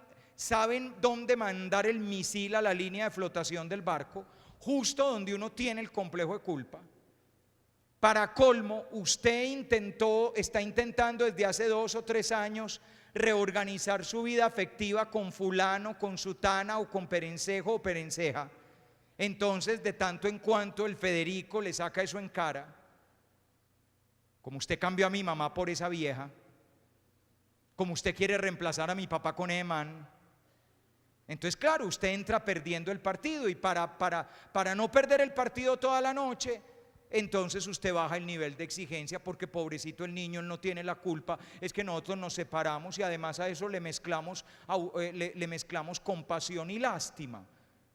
dónde mandar el misil a la línea de flotación del barco, justo donde uno tiene el complejo de culpa. Para colmo, usted está intentando desde hace 2 o 3 años reorganizar su vida afectiva con fulano, con sutana o con perencejo o perenceja. Entonces, de tanto en cuanto el Federico le saca eso en cara, como usted cambió a mi mamá por esa vieja, como usted quiere reemplazar a mi papá con Eman. Entonces, claro, usted entra perdiendo el partido y para no perder el partido toda la noche, entonces usted baja el nivel de exigencia, porque pobrecito el niño, él no tiene la culpa, es que nosotros nos separamos y además a eso le mezclamos compasión y lástima.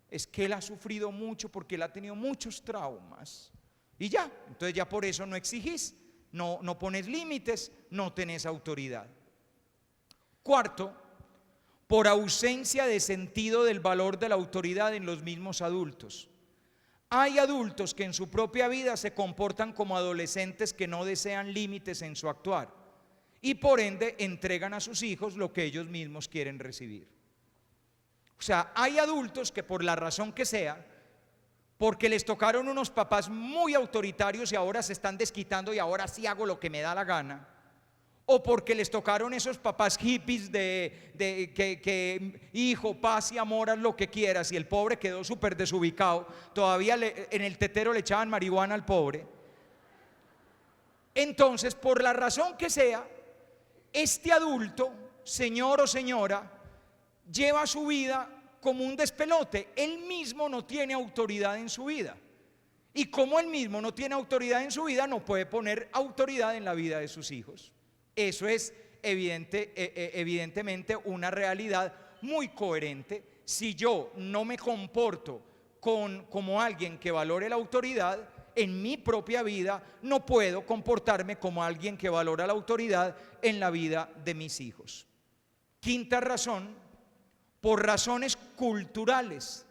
Es que él ha sufrido mucho porque él ha tenido muchos traumas y ya, entonces ya por eso no exigís, no pones límites, no tenés autoridad. Cuarto, por ausencia de sentido del valor de la autoridad en los mismos adultos. Hay adultos que en su propia vida se comportan como adolescentes que no desean límites en su actuar y por ende entregan a sus hijos lo que ellos mismos quieren recibir. O sea, hay adultos que por la razón que sea, porque les tocaron unos papás muy autoritarios y ahora se están desquitando y ahora sí hago lo que me da la gana, o porque les tocaron esos papás hippies que hijo, paz y amor, haz lo que quieras, y el pobre quedó súper desubicado, todavía en el tetero le echaban marihuana al pobre. Entonces, por la razón que sea, este adulto, señor o señora, lleva su vida como un despelote. Él mismo no tiene autoridad en su vida, y como él mismo no tiene autoridad en su vida, no puede poner autoridad en la vida de sus hijos. Eso es evidentemente una realidad muy coherente. Si yo no me comporto como alguien que valore la autoridad en mi propia vida, no puedo comportarme como alguien que valora la autoridad en la vida de mis hijos. Quinta razón, por razones culturales,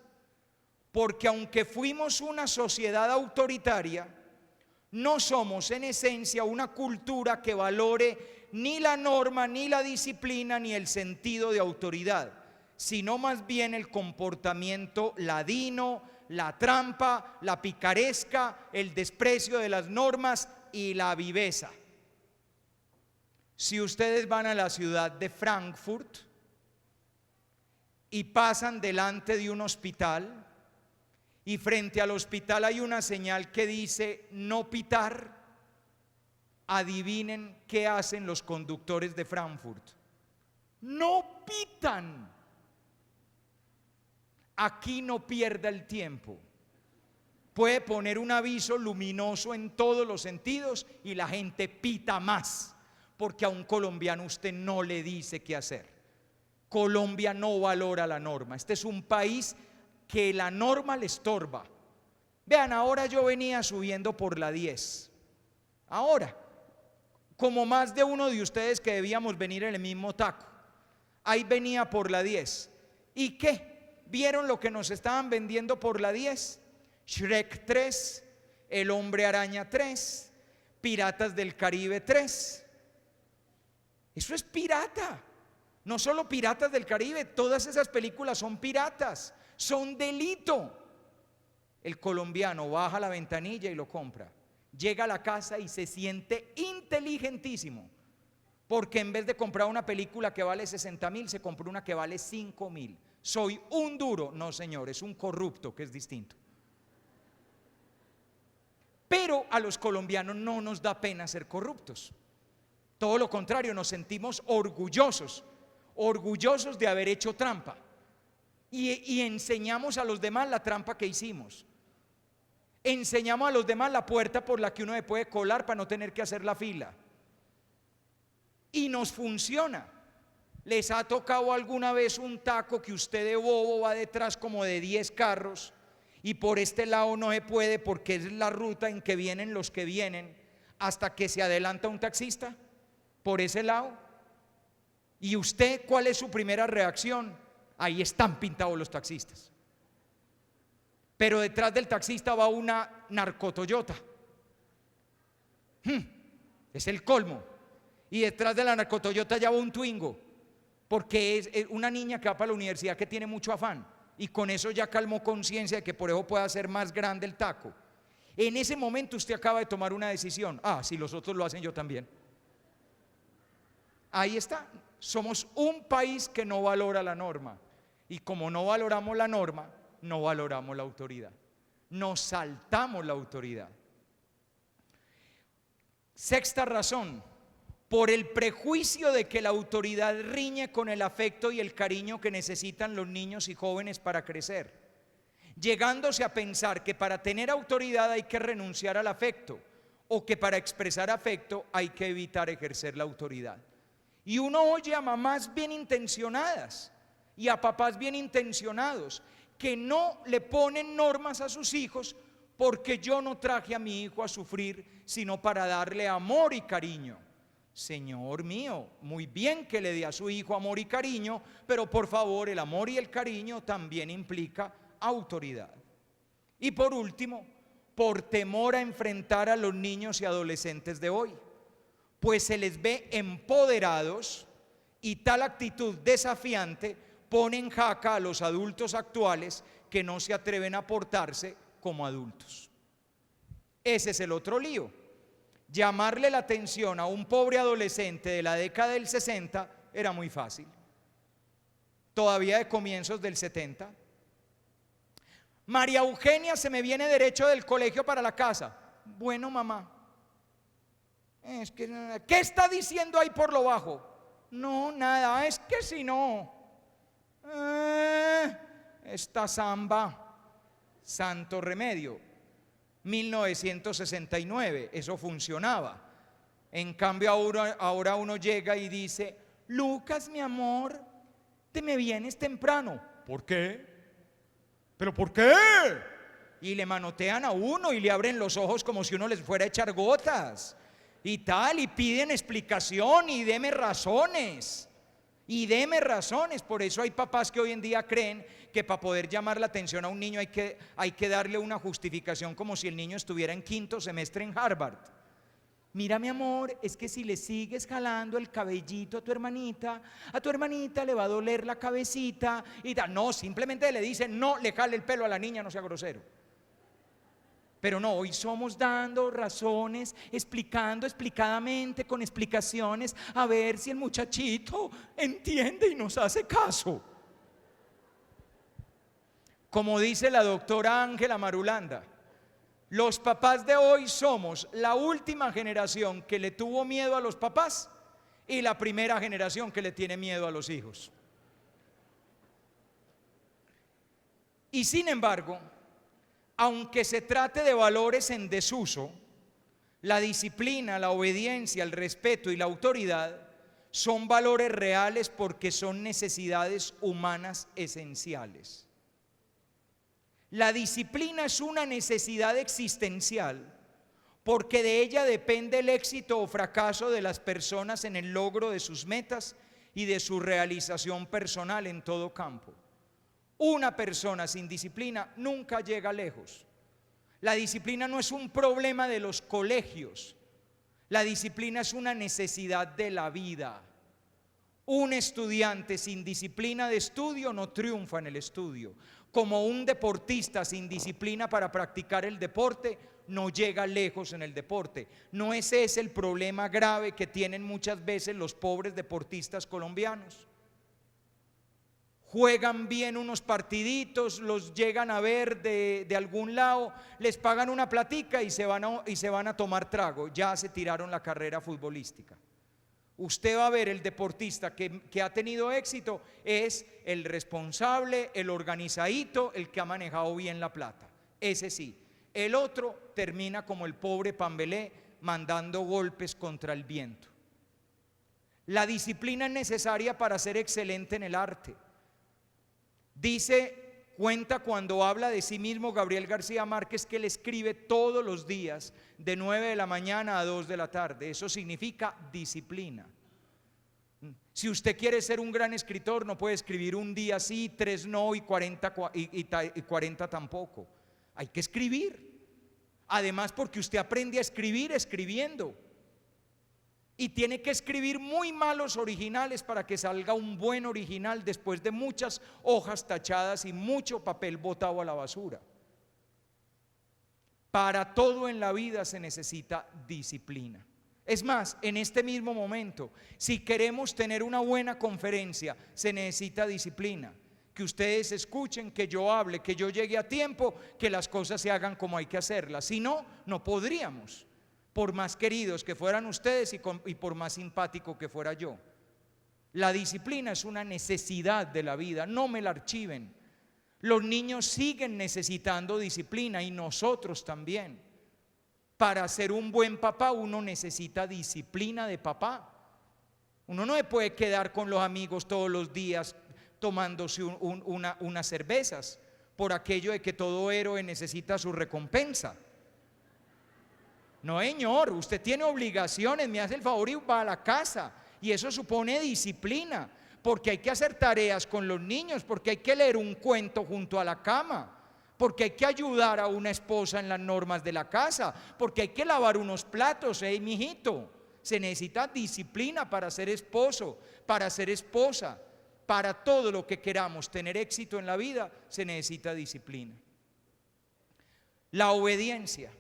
porque aunque fuimos una sociedad autoritaria, no somos en esencia una cultura que valore ni la norma, ni la disciplina, ni el sentido de autoridad, sino más bien el comportamiento ladino, la trampa, la picaresca, el desprecio de las normas y la viveza. Si ustedes van a la ciudad de Frankfurt y pasan delante de un hospital, y frente al hospital hay una señal que dice no pitar, adivinen qué hacen los conductores de Frankfurt. No pitan. Aquí no pierda el tiempo. Puede poner un aviso luminoso en todos los sentidos y la gente pita más, porque a un colombiano usted no le dice qué hacer. Colombia no valora la norma. Este es un país que la norma le estorba. Vean, ahora yo venía subiendo por la 10. Ahora, como más de uno de ustedes que debíamos venir en el mismo taco. Ahí venía por la 10. ¿Y qué? ¿Vieron lo que nos estaban vendiendo por la 10? Shrek 3, El Hombre Araña 3, Piratas del Caribe 3. Eso es pirata. No solo Piratas del Caribe, todas esas películas son piratas, son delito. El colombiano baja la ventanilla y lo compra. Llega a la casa y se siente inteligentísimo, porque en vez de comprar una película que vale 60.000, se compró una que vale 5.000. Soy un duro. No, señor, es un corrupto, que es distinto. Pero a los colombianos no nos da pena ser corruptos. Todo lo contrario, nos sentimos orgullosos de haber hecho trampa. Y enseñamos a los demás la trampa que hicimos. Enseñamos a los demás la puerta por la que uno se puede colar para no tener que hacer la fila. Y nos funciona. ¿Les ha tocado alguna vez un taco que usted de bobo va detrás como de 10 carros y por este lado no se puede porque es la ruta en que vienen los que vienen, hasta que se adelanta un taxista por ese lado? ¿Y usted cuál es su primera reacción? Ahí están pintados los taxistas. Pero detrás del taxista va una narcotoyota. Es el colmo. Y detrás de la narcotoyota ya va un Twingo, porque es una niña que va para la universidad que tiene mucho afán, y con eso ya calmó conciencia de que por eso puede hacer más grande el taco. En ese momento usted acaba de tomar una decisión. Si los otros lo hacen, yo también. Ahí está. Somos un país que no valora la norma, y como no valoramos la norma, no valoramos la autoridad. Nos saltamos la autoridad. Sexta razón: por el prejuicio de que la autoridad riñe con el afecto y el cariño que necesitan los niños y jóvenes para crecer, llegándose a pensar que para tener autoridad hay que renunciar al afecto, o que para expresar afecto hay que evitar ejercer la autoridad. Y uno oye a mamás bien intencionadas y a papás bien intencionados que no le ponen normas a sus hijos porque yo no traje a mi hijo a sufrir, sino para darle amor y cariño. Señor mío, muy bien que le dé a su hijo amor y cariño, pero por favor, el amor y el cariño también implica autoridad. Y por último, por temor a enfrentar a los niños y adolescentes de hoy, pues se les ve empoderados, y tal actitud desafiante pone en jaca a los adultos actuales que no se atreven a portarse como adultos. Ese es el otro lío. Llamarle la atención a un pobre adolescente de la década del 60 era muy fácil, todavía de comienzos del 70. María Eugenia se me viene derecho del colegio para la casa. Bueno, mamá, ¿qué está diciendo ahí por lo bajo? No, nada, es que si no, esta samba, santo remedio. 1969, eso funcionaba. En cambio ahora uno llega y dice: Lucas, mi amor, te me vienes temprano. ¿Por qué? ¿Pero por qué? Y le manotean a uno y le abren los ojos como si uno les fuera a echar gotas y tal, y piden explicación y deme razones. Por eso hay papás que hoy en día creen que para poder llamar la atención a un niño hay que darle una justificación, como si el niño estuviera en 5º semestre en Harvard. Mira, mi amor, es que si le sigues jalando el cabellito a tu hermanita le va a doler la cabecita y tal. No, simplemente le dicen: no le jale el pelo a la niña, no sea grosero. Pero no, hoy somos dando razones, explicando explicadamente, con explicaciones, a ver si el muchachito entiende y nos hace caso. Como dice la doctora Ángela Marulanda, los papás de hoy somos la última generación que le tuvo miedo a los papás y la primera generación que le tiene miedo a los hijos. Y sin embargo, aunque se trate de valores en desuso, la disciplina, la obediencia, el respeto y la autoridad son valores reales porque son necesidades humanas esenciales. La disciplina es una necesidad existencial porque de ella depende el éxito o fracaso de las personas en el logro de sus metas y de su realización personal en todo campo. Una persona sin disciplina nunca llega lejos. La disciplina no es un problema de los colegios. La disciplina es una necesidad de la vida. Un estudiante sin disciplina de estudio no triunfa en el estudio. Como un deportista sin disciplina para practicar el deporte no llega lejos en el deporte. ¿No ese es el problema grave que tienen muchas veces los pobres deportistas colombianos? juegan bien unos partiditos, los llegan a ver de algún lado, les pagan una platica y se van a tomar trago, ya se tiraron la carrera futbolística. Usted va a ver el deportista que ha tenido éxito es el responsable, el organizadito, el que ha manejado bien la plata, ese sí. El otro termina como el pobre Pambelé mandando golpes contra el viento. La disciplina es necesaria para ser excelente en el arte. Cuenta cuando habla de sí mismo Gabriel García Márquez que él escribe todos los días de 9 de la mañana a 2 de la tarde. Eso significa disciplina. Si usted quiere ser un gran escritor, no puede escribir un día sí, 3 no y 40 tampoco. Hay que escribir. Además, porque usted aprende a escribir escribiendo. Y tiene que escribir muy malos originales para que salga un buen original después de muchas hojas tachadas y mucho papel botado a la basura. Para todo en la vida se necesita disciplina. Es más, en este mismo momento, si queremos tener una buena conferencia, se necesita disciplina. Que ustedes escuchen, que yo hable, que yo llegue a tiempo, que las cosas se hagan como hay que hacerlas. Si no, no podríamos. Por más queridos que fueran ustedes y por más simpático que fuera yo. La disciplina es una necesidad de la vida, no me la archiven. Los niños siguen necesitando disciplina y nosotros también. Para ser un buen papá uno necesita disciplina de papá. Uno no se puede quedar con los amigos todos los días tomándose unas cervezas por aquello de que todo héroe necesita su recompensa. No, señor, usted tiene obligaciones, me hace el favor y va a la casa. Y eso supone disciplina, porque hay que hacer tareas con los niños, porque hay que leer un cuento junto a la cama, porque hay que ayudar a una esposa en las normas de la casa, porque hay que lavar unos platos, mijito. Se necesita disciplina para ser esposo, para ser esposa, para todo lo que queramos tener éxito en la vida, se necesita disciplina. La obediencia.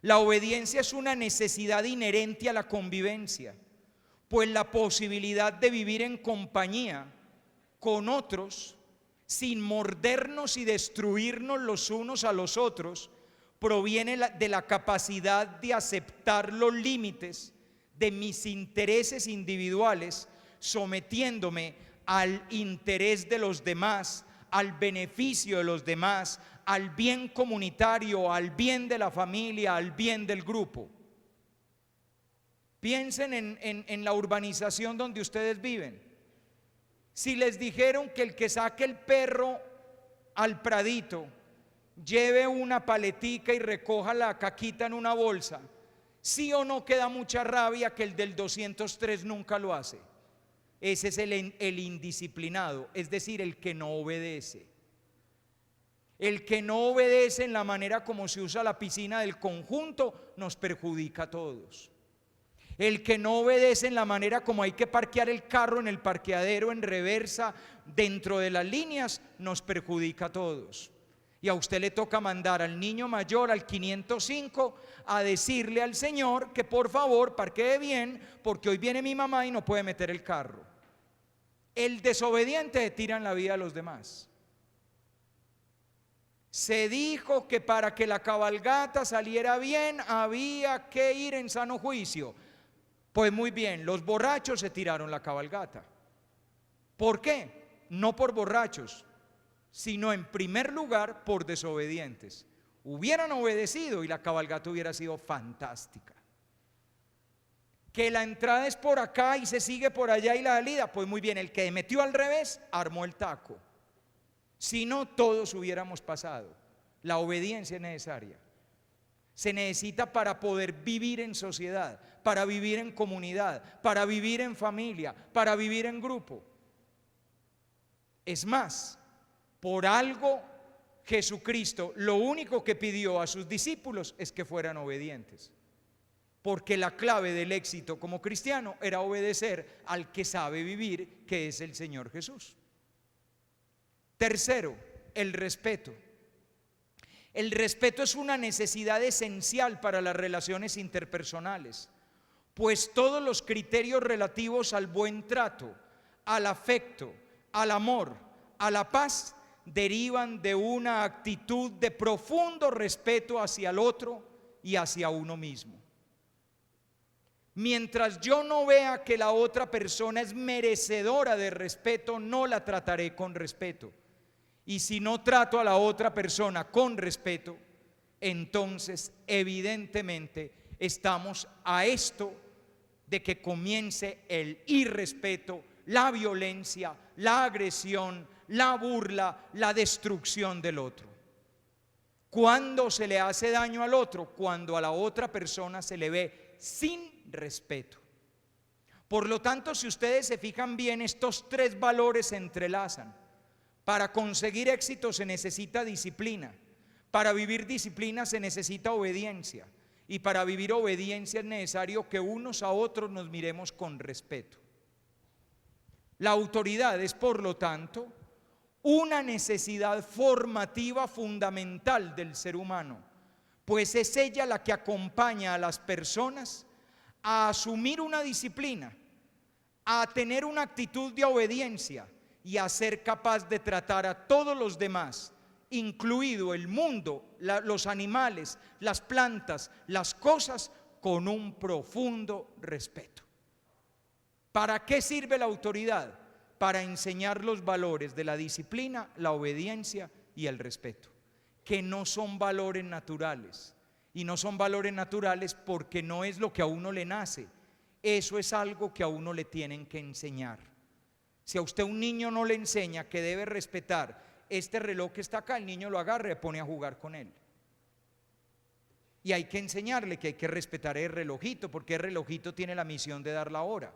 La obediencia es una necesidad inherente a la convivencia, pues la posibilidad de vivir en compañía con otros, sin mordernos y destruirnos los unos a los otros, proviene de la capacidad de aceptar los límites de mis intereses individuales, sometiéndome al interés de los demás, al beneficio de los demás, al bien comunitario, al bien de la familia, al bien del grupo. Piensen en la urbanización donde ustedes viven. Si les dijeron que el que saque el perro al pradito, lleve una paletica y recoja la caquita en una bolsa, ¿sí o no queda mucha rabia que el del 203 nunca lo hace? Ese es el indisciplinado, es decir, el que no obedece. El que no obedece en la manera como se usa la piscina del conjunto nos perjudica a todos. El que no obedece en la manera como hay que parquear el carro en el parqueadero en reversa dentro de las líneas nos perjudica a todos. Y a usted le toca mandar al niño mayor, al 505, a decirle al señor que por favor parquee bien porque hoy viene mi mamá y no puede meter el carro. El desobediente se tira en la vida a los demás. Se dijo que para que la cabalgata saliera bien había que ir en sano juicio. Pues muy bien, los borrachos se tiraron la cabalgata. ¿Por qué? No por borrachos, sino en primer lugar por desobedientes. Hubieran obedecido y la cabalgata hubiera sido fantástica. Que la entrada es por acá y se sigue por allá y la salida, pues muy bien, el que metió al revés armó el taco. Si no, todos hubiéramos pasado. La obediencia es necesaria. Se necesita para poder vivir en sociedad, para vivir en comunidad, para vivir en familia, para vivir en grupo. Es más, por algo Jesucristo lo único que pidió a sus discípulos es que fueran obedientes. Porque la clave del éxito como cristiano era obedecer al que sabe vivir, que es el Señor Jesús. Tercero, el respeto. El respeto es una necesidad esencial para las relaciones interpersonales, pues todos los criterios relativos al buen trato, al afecto, al amor, a la paz derivan de una actitud de profundo respeto hacia el otro y hacia uno mismo. Mientras yo no vea que la otra persona es merecedora de respeto, no la trataré con respeto. Y si no trato a la otra persona con respeto, entonces evidentemente estamos a esto de que comience el irrespeto, la violencia, la agresión, la burla, la destrucción del otro. ¿Cuándo se le hace daño al otro? Cuando a la otra persona se le ve sin respeto. Por lo tanto, si ustedes se fijan bien, estos tres valores se entrelazan. Para conseguir éxito se necesita disciplina. Para vivir disciplina se necesita obediencia. Y para vivir obediencia es necesario que unos a otros nos miremos con respeto. La autoridad es, por lo tanto, una necesidad formativa fundamental del ser humano, pues es ella la que acompaña a las personas a asumir una disciplina, a tener una actitud de obediencia y a ser capaz de tratar a todos los demás, incluido el mundo, los animales, las plantas, las cosas, con un profundo respeto. ¿Para qué sirve la autoridad? Para enseñar los valores de la disciplina, la obediencia y el respeto, que no son valores naturales. Y no son valores naturales porque no es lo que a uno le nace. Eso es algo que a uno le tienen que enseñar. Si a usted un niño no le enseña que debe respetar este reloj que está acá, el niño lo agarra y pone a jugar con él. Y hay que enseñarle que hay que respetar el relojito, porque el relojito tiene la misión de dar la hora.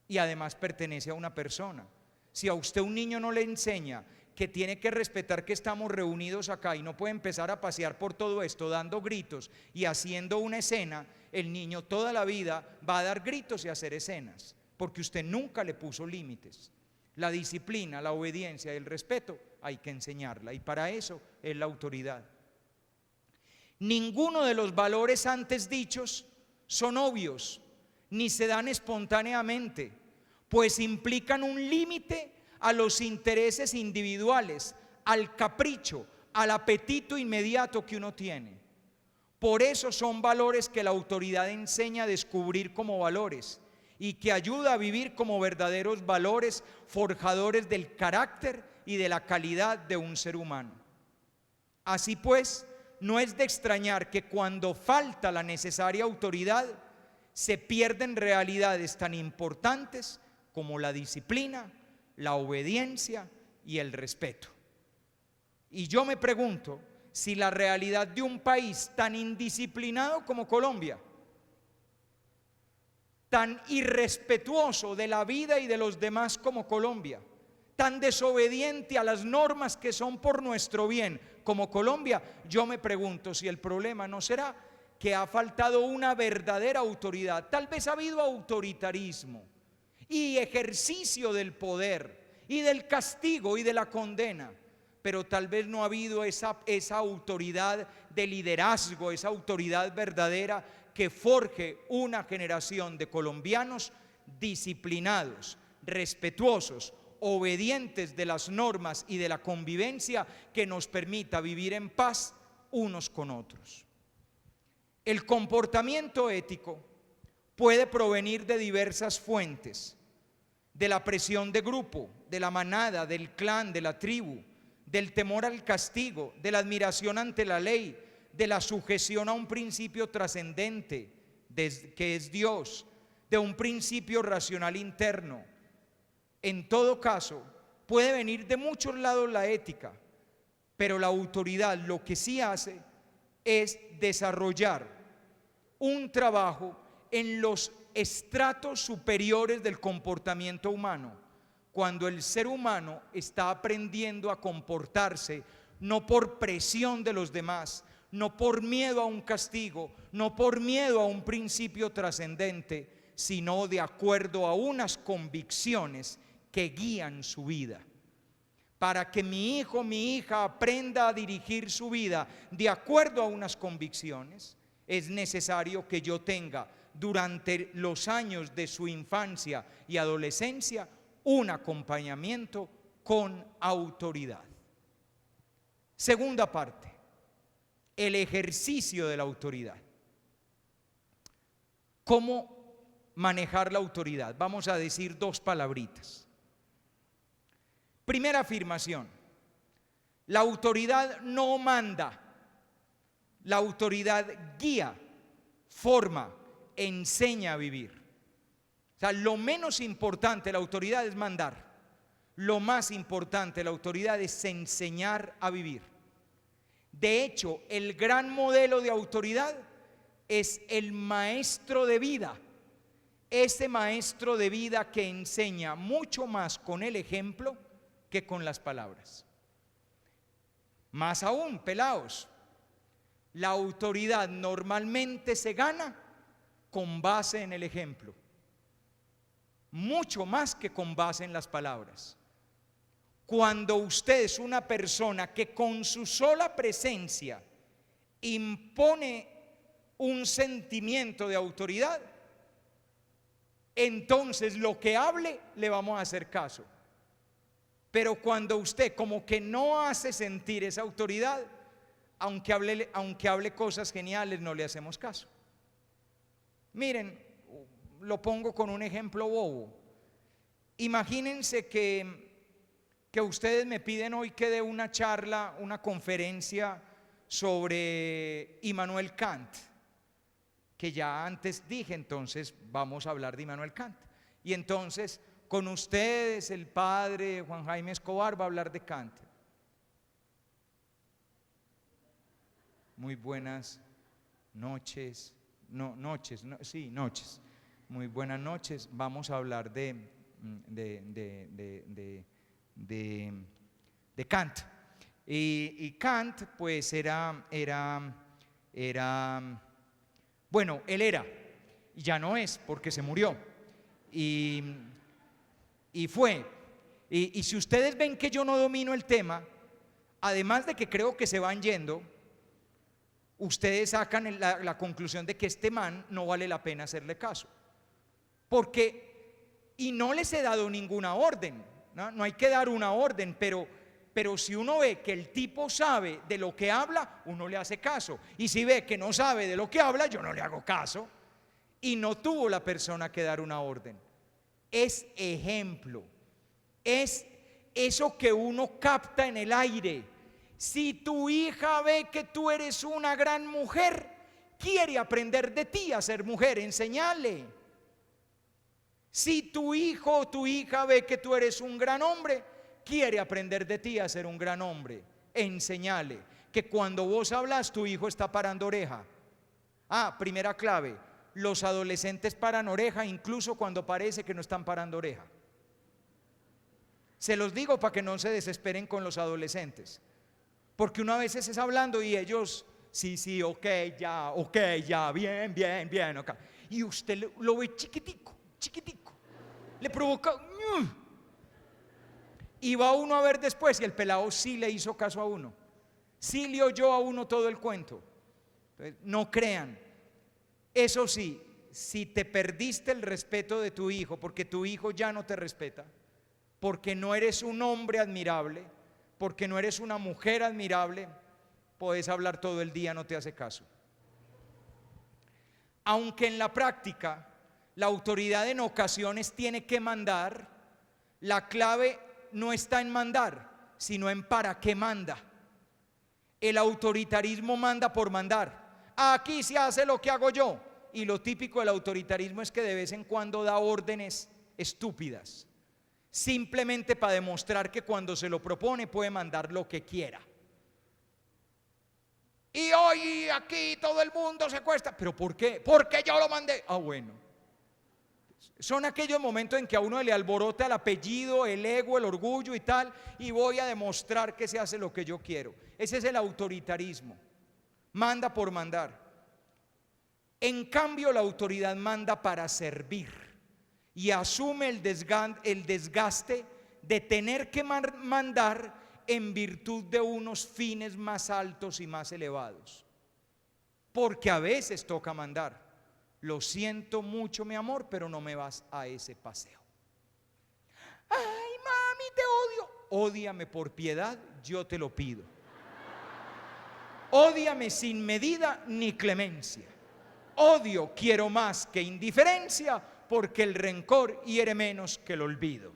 Y además pertenece a una persona. Si a usted un niño no le enseña que tiene que respetar que estamos reunidos acá y no puede empezar a pasear por todo esto dando gritos y haciendo una escena, el niño toda la vida va a dar gritos y a hacer escenas, porque usted nunca le puso límites. La disciplina, la obediencia y el respeto hay que enseñarla, y para eso es la autoridad. Ninguno de los valores antes dichos son obvios, ni se dan espontáneamente, pues implican un límite a los intereses individuales, al capricho, al apetito inmediato que uno tiene. Por eso son valores que la autoridad enseña a descubrir como valores y que ayuda a vivir como verdaderos valores forjadores del carácter y de la calidad de un ser humano. Así pues, no es de extrañar que cuando falta la necesaria autoridad, se pierden realidades tan importantes como la disciplina, la obediencia y el respeto. Y yo me pregunto si la realidad de un país tan indisciplinado como Colombia, tan irrespetuoso de la vida y de los demás como Colombia, tan desobediente a las normas que son por nuestro bien como Colombia, yo me pregunto si el problema no será que ha faltado una verdadera autoridad. Tal vez ha habido autoritarismo y ejercicio del poder y del castigo y de la condena, pero tal vez no ha habido esa autoridad de liderazgo, esa autoridad verdadera que forje una generación de colombianos disciplinados, respetuosos, obedientes de las normas y de la convivencia que nos permita vivir en paz unos con otros. El comportamiento ético puede provenir de diversas fuentes: de la presión de grupo, de la manada, del clan, de la tribu, del temor al castigo, de la admiración ante la ley, de la sujeción a un principio trascendente que es Dios, de un principio racional interno. En todo caso, puede venir de muchos lados la ética, pero la autoridad lo que sí hace es desarrollar un trabajo en los estratos superiores del comportamiento humano, cuando el ser humano está aprendiendo a comportarse no por presión de los demás, no por miedo a un castigo, no por miedo a un principio trascendente, sino de acuerdo a unas convicciones que guían su vida. Para que mi hijo, mi hija aprenda a dirigir su vida de acuerdo a unas convicciones, es necesario que yo tenga durante los años de su infancia y adolescencia un acompañamiento con autoridad. Segunda parte, el ejercicio de la autoridad. ¿Cómo manejar la autoridad? Vamos a decir dos palabritas. Primera afirmación: la autoridad no manda, la autoridad guía, forma, enseña a vivir. O sea, lo menos importante de la autoridad es mandar. Lo más importante de la autoridad es enseñar a vivir. De hecho, el gran modelo de autoridad es el maestro de vida. Ese maestro de vida que enseña mucho más con el ejemplo que con las palabras. Más aún, pelados, la autoridad normalmente se gana con base en el ejemplo, mucho más que con base en las palabras. Cuando usted es una persona que con su sola presencia impone un sentimiento de autoridad, entonces lo que hable le vamos a hacer caso. Pero cuando usted como que no hace sentir esa autoridad, aunque hable cosas geniales, no le hacemos caso. Miren, lo pongo con un ejemplo bobo. Imagínense que ustedes me piden hoy que dé una charla, una conferencia sobre Immanuel Kant, que ya antes dije, entonces vamos a hablar de Immanuel Kant. Y entonces con ustedes el padre Juan Jaime Escobar va a hablar de Kant. Muy buenas noches, noches. Muy buenas noches. Vamos a hablar de Kant. Y Kant pues bueno, él era, y ya no es porque se murió. Y si ustedes ven que yo no domino el tema, además de que creo que se van yendo, ustedes sacan la conclusión de que este man no vale la pena hacerle caso. Y no les he dado ninguna orden, no hay que dar una orden, pero si uno ve que el tipo sabe de lo que habla, uno le hace caso. Y si ve que no sabe de lo que habla, yo no le hago caso. Y no tuvo la persona que dar una orden. Es ejemplo, es eso que uno capta en el aire. Si tu hija ve que tú eres una gran mujer, quiere aprender de ti a ser mujer, enséñale. Si tu hijo o tu hija ve que tú eres un gran hombre, quiere aprender de ti a ser un gran hombre, enséñale. Que cuando vos hablas, tu hijo está parando oreja. Primera clave: los adolescentes paran oreja incluso cuando parece que no están parando oreja. Se los digo para que no se desesperen con los adolescentes, porque uno a veces es hablando y ellos, sí, ok, ya, bien, ok. Y usted lo ve chiquitico, le provoca, y va uno a ver después, y el pelado sí le hizo caso a uno, sí le oyó a uno todo el cuento. Entonces, no crean. Eso sí, si te perdiste el respeto de tu hijo, porque tu hijo ya no te respeta, porque no eres un hombre admirable, porque no eres una mujer admirable, puedes hablar todo el día, no te hace caso. Aunque en la práctica la autoridad en ocasiones tiene que mandar, la clave no está en mandar, sino en para qué manda. El autoritarismo manda por mandar. Aquí se hace lo que hago yo. Y lo típico del autoritarismo es que de vez en cuando da órdenes estúpidas, simplemente para demostrar que cuando se lo propone puede mandar lo que quiera. Y hoy aquí todo el mundo se cuesta. ¿Pero por qué? Porque yo lo mandé. Bueno. Son aquellos momentos en que a uno le alborota el apellido, el ego, el orgullo y tal, y voy a demostrar que se hace lo que yo quiero. Ese es el autoritarismo. Manda por mandar. En cambio, la autoridad manda para servir y asume el desgaste de tener que mandar en virtud de unos fines más altos y más elevados. Porque a veces toca mandar. Lo siento mucho, mi amor, pero no me vas a ese paseo. Ay, mami, te odio. ódiame por piedad, yo te lo pido. Ódiame sin medida ni clemencia. Odio quiero más que indiferencia, porque el rencor hiere menos que el olvido.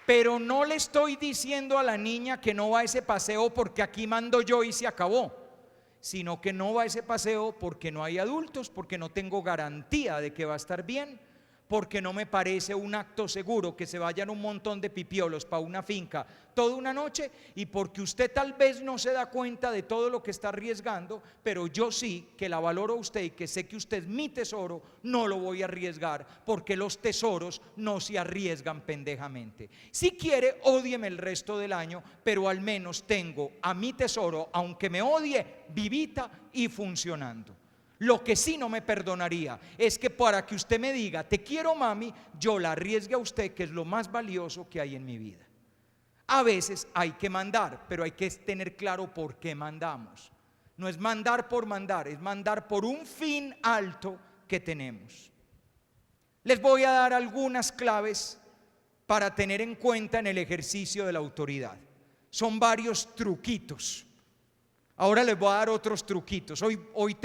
Pero no le estoy diciendo a la niña que no va a ese paseo porque aquí mando yo y se acabó, sino que no va a ese paseo porque no hay adultos, porque no tengo garantía de que va a estar bien, porque no me parece un acto seguro que se vayan un montón de pipiolos para una finca toda una noche, y porque usted tal vez no se da cuenta de todo lo que está arriesgando, pero yo sí, que la valoro a usted y que sé que usted es mi tesoro, no lo voy a arriesgar, porque los tesoros no se arriesgan pendejamente. Si quiere, ódieme el resto del año, pero al menos tengo a mi tesoro, aunque me odie, vivita y funcionando. Lo que sí no me perdonaría es que para que usted me diga te quiero mami, yo la arriesgue a usted, que es lo más valioso que hay en mi vida. A veces hay que mandar, pero hay que tener claro por qué mandamos. No es mandar por mandar, es mandar por un fin alto que tenemos. Les voy a dar algunas claves para tener en cuenta en el ejercicio de la autoridad. Son varios truquitos. Ahora les voy a dar otros truquitos. Hoy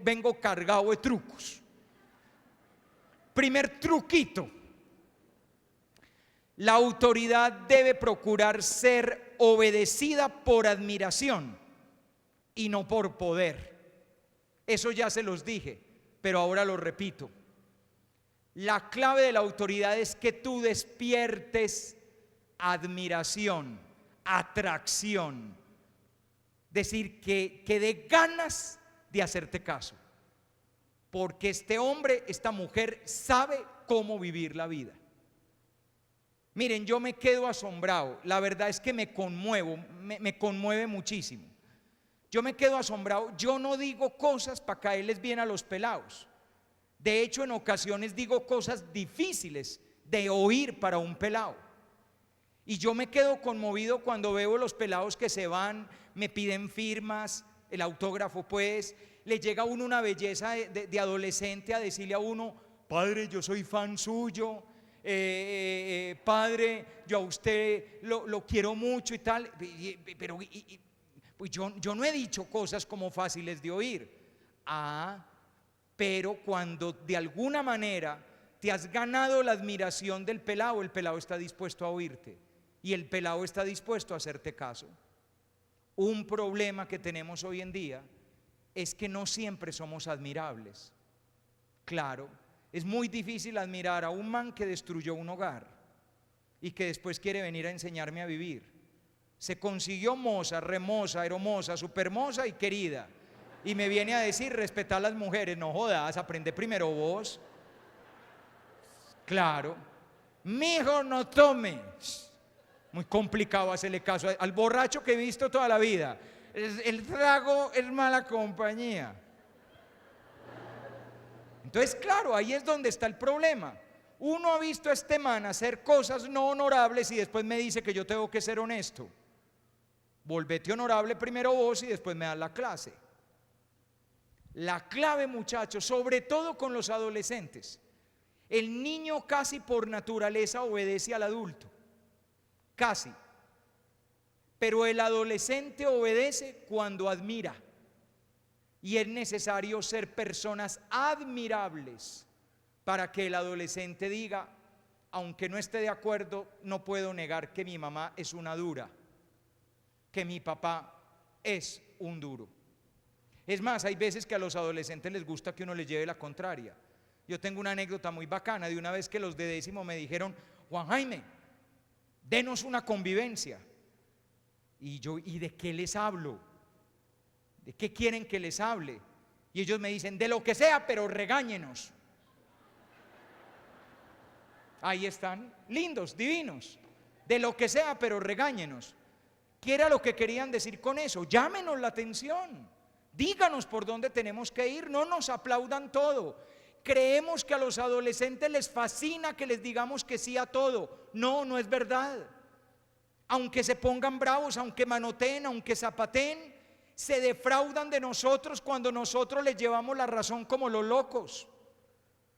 vengo cargado de trucos. Primer truquito: la autoridad debe procurar ser obedecida por admiración y no por poder. Eso ya se los dije, pero ahora lo repito. La clave de la autoridad es que tú despiertes admiración, atracción. Decir que dé ganas de hacerte caso, porque este hombre, esta mujer sabe cómo vivir la vida. Miren, yo me quedo asombrado, la verdad es que me conmuevo, me conmueve muchísimo. Yo me quedo asombrado, yo no digo cosas para caerles bien a los pelados. De hecho, en ocasiones digo cosas difíciles de oír para un pelado. Y yo me quedo conmovido cuando veo los pelados que se van, me piden firmas, el autógrafo pues, le llega a uno una belleza de adolescente a decirle a uno: padre, yo soy fan suyo, padre, yo a usted lo quiero mucho y tal, pero pues yo no he dicho cosas como fáciles de oír. Pero cuando de alguna manera te has ganado la admiración del pelado, el pelado está dispuesto a oírte y el pelado está dispuesto a hacerte caso. Un problema que tenemos hoy en día es que no siempre somos admirables. Claro, es muy difícil admirar a un man que destruyó un hogar y que después quiere venir a enseñarme a vivir. Se consiguió moza, remoza, hermosa, supermoza y querida, y me viene a decir respetar a las mujeres. No jodas, aprende primero vos. Claro, mijo, no tome. Muy complicado hacerle caso al borracho que he visto toda la vida. El trago es mala compañía. Entonces, claro, ahí es donde está el problema. Uno ha visto a este man hacer cosas no honorables y después me dice que yo tengo que ser honesto. Volvete honorable primero vos y después me das la clase. La clave, muchachos, sobre todo con los adolescentes: el niño casi por naturaleza obedece al adulto. Casi. Pero el adolescente obedece cuando admira. Y es necesario ser personas admirables para que el adolescente diga: aunque no esté de acuerdo, no puedo negar que mi mamá es una dura, que mi papá es un duro. Es más, hay veces que a los adolescentes les gusta que uno les lleve la contraria. Yo tengo una anécdota muy bacana de una vez que los de décimo me dijeron: Juan Jaime, denos una convivencia. Y yo: ¿y de qué les hablo? ¿De qué quieren que les hable? Y ellos me dicen: de lo que sea, pero regáñenos. Ahí están, lindos, divinos. De lo que sea, pero regáñenos. ¿Qué era lo que querían decir con eso? Llámenos la atención, díganos por dónde tenemos que ir, no nos aplaudan todo. Creemos que a los adolescentes les fascina que les digamos que sí a todo. No, no es verdad. Aunque se pongan bravos, aunque manoteen, aunque zapateen, se defraudan de nosotros cuando nosotros les llevamos la razón como los locos,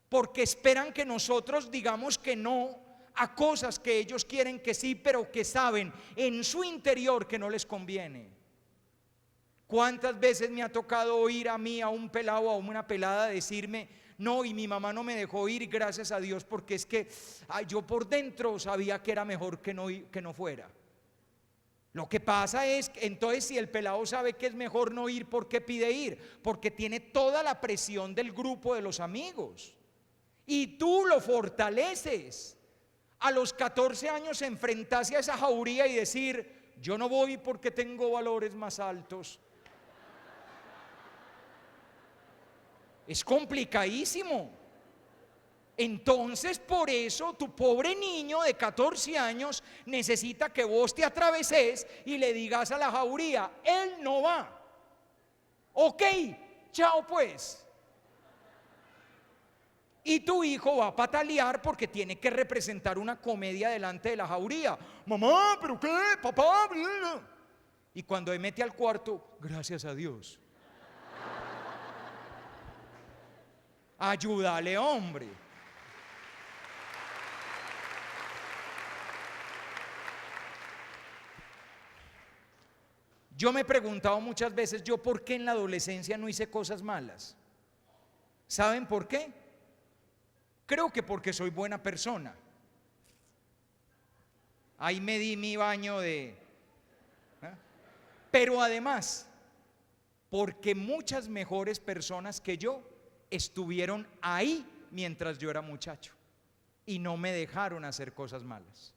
porque esperan que nosotros digamos que no a cosas que ellos quieren que sí, pero que saben en su interior que no les conviene. ¿Cuántas veces me ha tocado oír a mí, a un pelado, a una pelada decirme: no, y mi mamá no me dejó ir, gracias a Dios, porque es que yo por dentro sabía que era mejor que no fuera? Lo que pasa es que entonces, si el pelado sabe que es mejor no ir, ¿por qué pide ir? Porque tiene toda la presión del grupo de los amigos, y tú lo fortaleces. A los 14 años enfrentarse a esa jauría y decir: yo no voy porque tengo valores más altos, es complicadísimo. Entonces, por eso tu pobre niño de 14 años necesita que vos te atraveses y le digas a la jauría: él no va. Ok, chao pues. Y tu hijo va a patalear porque tiene que representar una comedia delante de la jauría. Mamá, ¿pero qué? Papá. Y cuando me mete al cuarto: gracias a Dios. Ayúdale, hombre. Yo me he preguntado muchas veces, yo por qué en la adolescencia no hice cosas malas. ¿Saben por qué? Creo que porque soy buena persona. Ahí me di mi baño de... Pero además, porque muchas mejores personas que yo estuvieron ahí mientras yo era muchacho y no me dejaron hacer cosas malas.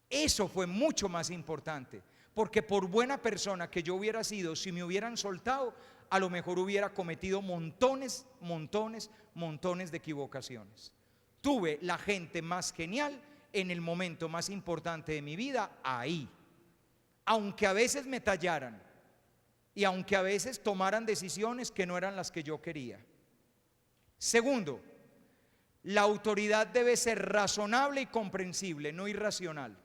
Eso fue mucho más importante, porque por buena persona que yo hubiera sido, si me hubieran soltado, a lo mejor hubiera cometido montones de equivocaciones. Tuve la gente más genial en el momento más importante de mi vida ahí, aunque a veces me tallaran y aunque a veces tomaran decisiones que no eran las que yo quería. Segundo, la autoridad debe ser razonable y comprensible, no irracional.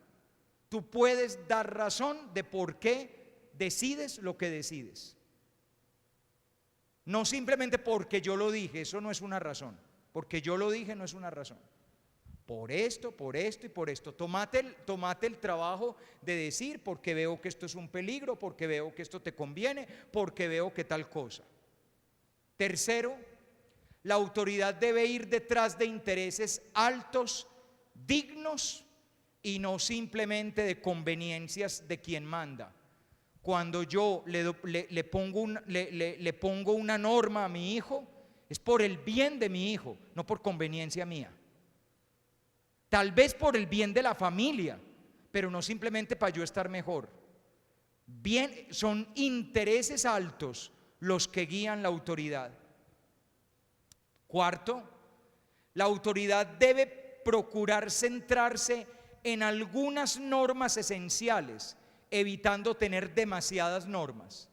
Tú puedes dar razón de por qué decides lo que decides. No simplemente porque yo lo dije, eso no es una razón. Porque yo lo dije no es una razón. Por esto y por esto. Tómate el trabajo de decir: porque veo que esto es un peligro, porque veo que esto te conviene, porque veo que tal cosa. Tercero, la autoridad debe ir detrás de intereses altos, dignos, y no simplemente de conveniencias de quien manda. Cuando yo le pongo una norma a mi hijo, es por el bien de mi hijo, no por conveniencia mía. Tal vez por el bien de la familia, pero no simplemente para yo estar mejor. Bien, son intereses altos los que guían la autoridad. Cuarto, la autoridad debe procurar centrarse en algunas normas esenciales, evitando tener demasiadas normas.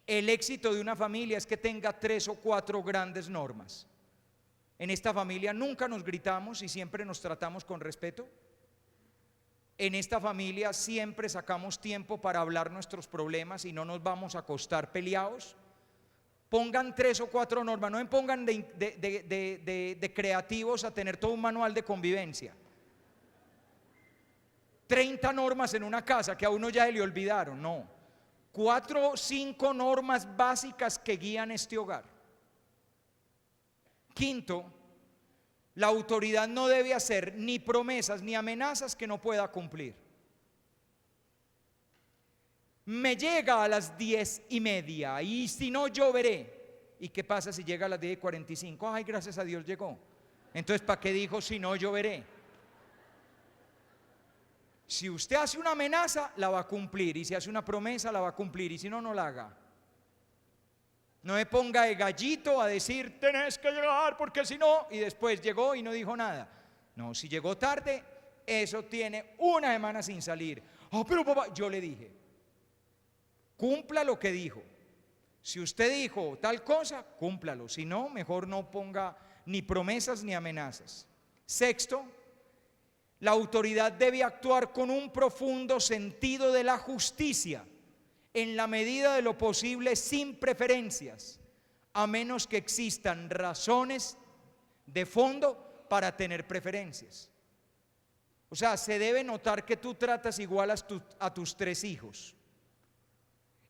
El éxito de una familia es que tenga 3 o 4 grandes normas. En esta familia nunca nos gritamos y siempre nos tratamos con respeto. En esta familia siempre sacamos tiempo para hablar nuestros problemas y no nos vamos a acostar peleados. Pongan 3 o 4 normas, no me pongan de creativos a tener todo un manual de convivencia. 30 normas en una casa que a uno ya le olvidaron, no. 4 o 5 normas básicas que guían este hogar. Quinto, la autoridad no debe hacer ni promesas ni amenazas que no pueda cumplir. Me llega a las 10:30 y si no, yo veré. ¿Y qué pasa si llega a las 10:45? Ay, gracias a Dios llegó. Entonces, ¿para qué dijo si no, yo veré? Si usted hace una amenaza, la va a cumplir, y si hace una promesa, la va a cumplir, y si no, no la haga. No me ponga de gallito a decir: tenés que llegar porque si no, y después llegó y no dijo nada. No, si llegó tarde, eso tiene una semana sin salir. Pero papá, yo le dije: cumpla lo que dijo. Si usted dijo tal cosa, cúmplalo. Si no, mejor no ponga ni promesas ni amenazas. Sexto, la autoridad debe actuar con un profundo sentido de la justicia, en la medida de lo posible sin preferencias, a menos que existan razones de fondo para tener preferencias. O sea, se debe notar que tú tratas igual a tus 3 hijos,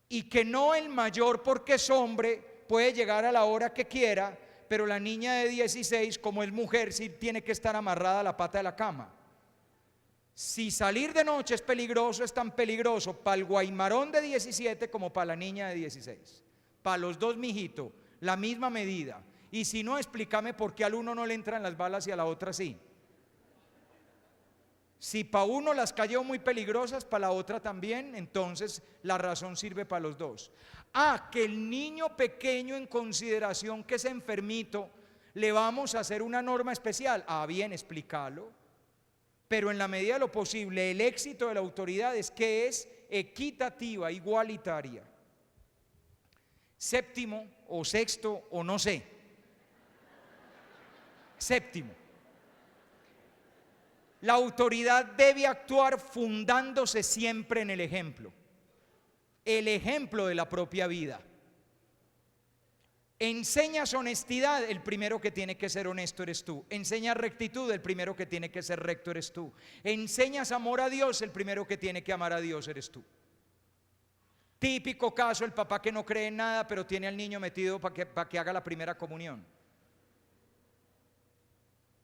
y que no el mayor, porque es hombre, puede llegar a la hora que quiera, pero la niña de 16, como es mujer, sí tiene que estar amarrada a la pata de la cama. Si salir de noche es peligroso, es tan peligroso para el guaymarón de 17 como para la niña de 16. Para los dos, mijito, la misma medida. Y si no, explícame por qué al uno no le entran las balas y a la otra sí. Si para uno las cayó muy peligrosas, para la otra también, entonces la razón sirve para los dos. Que el niño pequeño, en consideración que es enfermito, le vamos a hacer una norma especial. Bien, explícalo. Pero en la medida de lo posible, el éxito de la autoridad es que es equitativa, igualitaria. Séptimo o sexto o no sé. Séptimo. La autoridad debe actuar fundándose siempre en el ejemplo de la propia vida. Enseñas honestidad, el primero que tiene que ser honesto eres tú. Enseñas rectitud, el primero que tiene que ser recto eres tú. Enseñas amor a Dios, el primero que tiene que amar a Dios eres tú. Típico caso, el papá que no cree en nada, pero tiene al niño metido para que haga la primera comunión.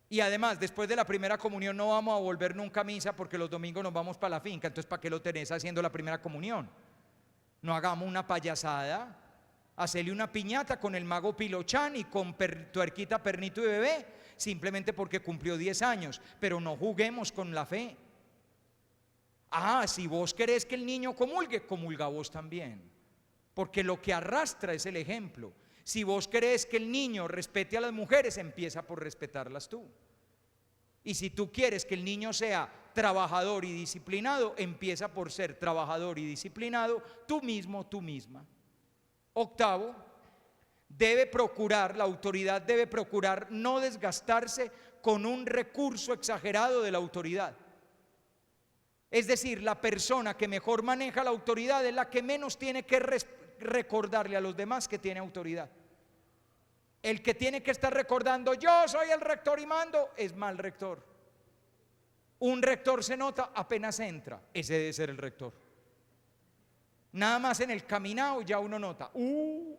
Y además, después de la primera comunión no vamos a volver nunca a misa, porque los domingos nos vamos para la finca. Entonces, ¿para qué lo tenés haciendo la primera comunión? No hagamos una payasada. Hacerle una piñata con el mago Pilochán y con tuerquita, pernito y bebé, simplemente porque cumplió 10 años. Pero no juguemos con la fe. Si vos querés que el niño comulgue, comulga vos también, porque lo que arrastra es el ejemplo. Si vos querés que el niño respete a las mujeres, empieza por respetarlas tú. Y si tú quieres que el niño sea trabajador y disciplinado, empieza por ser trabajador y disciplinado tú mismo, tú misma. Octavo, la autoridad debe procurar no desgastarse con un recurso exagerado de la autoridad. Es decir, la persona que mejor maneja la autoridad es la que menos tiene que recordarle a los demás que tiene autoridad. El que tiene que estar recordando, yo soy el rector y mando, es mal rector. Un rector se nota apenas entra, ese debe ser el rector. Nada más en el caminado ya uno nota,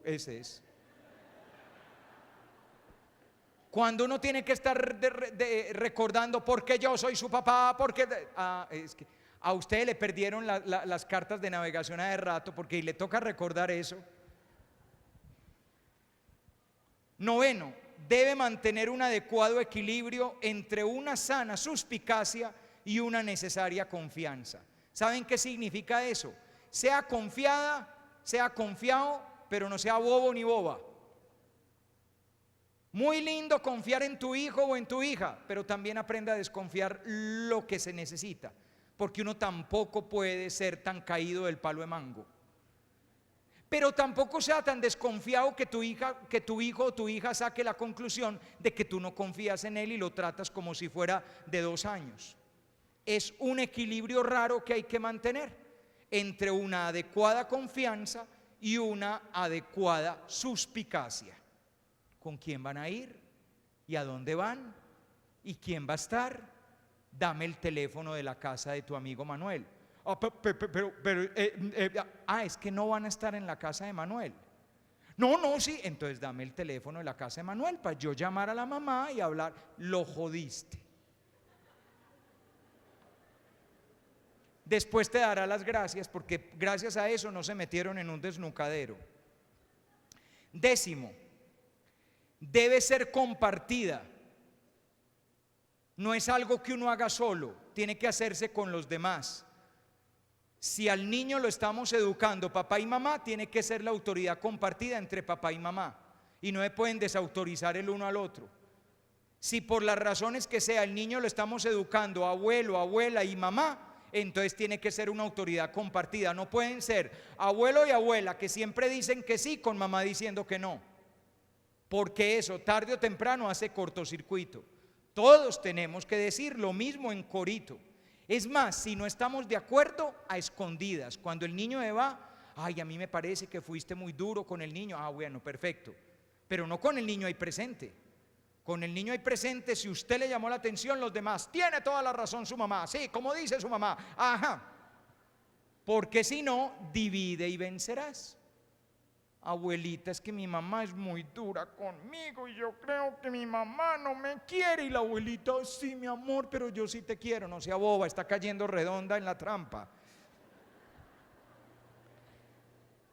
ese es. Cuando uno tiene que estar recordando porque yo soy su papá, porque es que a usted le perdieron las cartas de navegación hace rato, porque le toca recordar eso. Noveno, debe mantener un adecuado equilibrio entre una sana suspicacia y una necesaria confianza. ¿Saben qué significa eso? Sea confiada, sea confiado, pero no sea bobo ni boba. Muy lindo confiar en tu hijo o en tu hija, pero también aprenda a desconfiar lo que se necesita, porque uno tampoco puede ser tan caído del palo de mango. Pero tampoco sea tan desconfiado que tu hijo o tu hija saque la conclusión de que tú no confías en él y lo tratas como si fuera de 2 años. Es un equilibrio raro que hay que mantener entre una adecuada confianza y una adecuada suspicacia. ¿Con quién van a ir? ¿Y a dónde van? ¿Y quién va a estar? Dame el teléfono de la casa de tu amigo Manuel. Es que no van a estar en la casa de Manuel. No, sí, entonces dame el teléfono de la casa de Manuel para yo llamar a la mamá y hablar. Lo jodiste. Después te dará las gracias, porque gracias a eso no se metieron en un desnucadero. 10, debe ser compartida. No es algo que uno haga solo, tiene que hacerse con los demás. Si al niño lo estamos educando papá y mamá, tiene que ser la autoridad compartida entre papá y mamá, y no se pueden desautorizar el uno al otro. Si por las razones que sea el niño lo estamos educando abuelo, abuela y mamá, entonces tiene que ser una autoridad compartida. No pueden ser abuelo y abuela que siempre dicen que sí con mamá diciendo que no, porque eso tarde o temprano hace cortocircuito. Todos tenemos que decir lo mismo en corito. Es más, si no estamos de acuerdo, a escondidas. Cuando el niño va, ay, a mí me parece que fuiste muy duro con el niño. Ah, bueno, perfecto, pero no con el niño ahí presente. Con el niño ahí presente, si usted le llamó la atención, los demás, tiene toda la razón su mamá, sí, como dice su mamá, ajá, porque si no, divide y vencerás. Abuelita, es que mi mamá es muy dura conmigo y yo creo que mi mamá no me quiere. Y la abuelita, sí, mi amor, pero yo sí te quiero. No sea boba, está cayendo redonda en la trampa.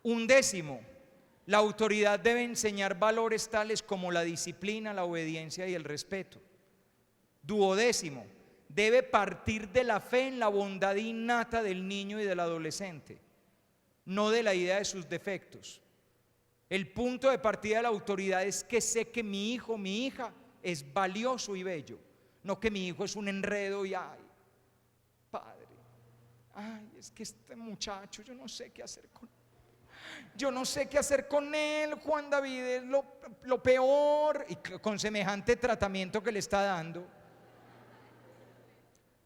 11, la autoridad debe enseñar valores tales como la disciplina, la obediencia y el respeto. 12, debe partir de la fe en la bondad innata del niño y del adolescente, no de la idea de sus defectos. El punto de partida de la autoridad es que sé que mi hijo, mi hija es valioso y bello, no que mi hijo es un enredo y ay, padre, ay, es que este muchacho yo no sé qué hacer con él. Yo no sé qué hacer con él, Juan David es lo peor, y con semejante tratamiento que le está dando.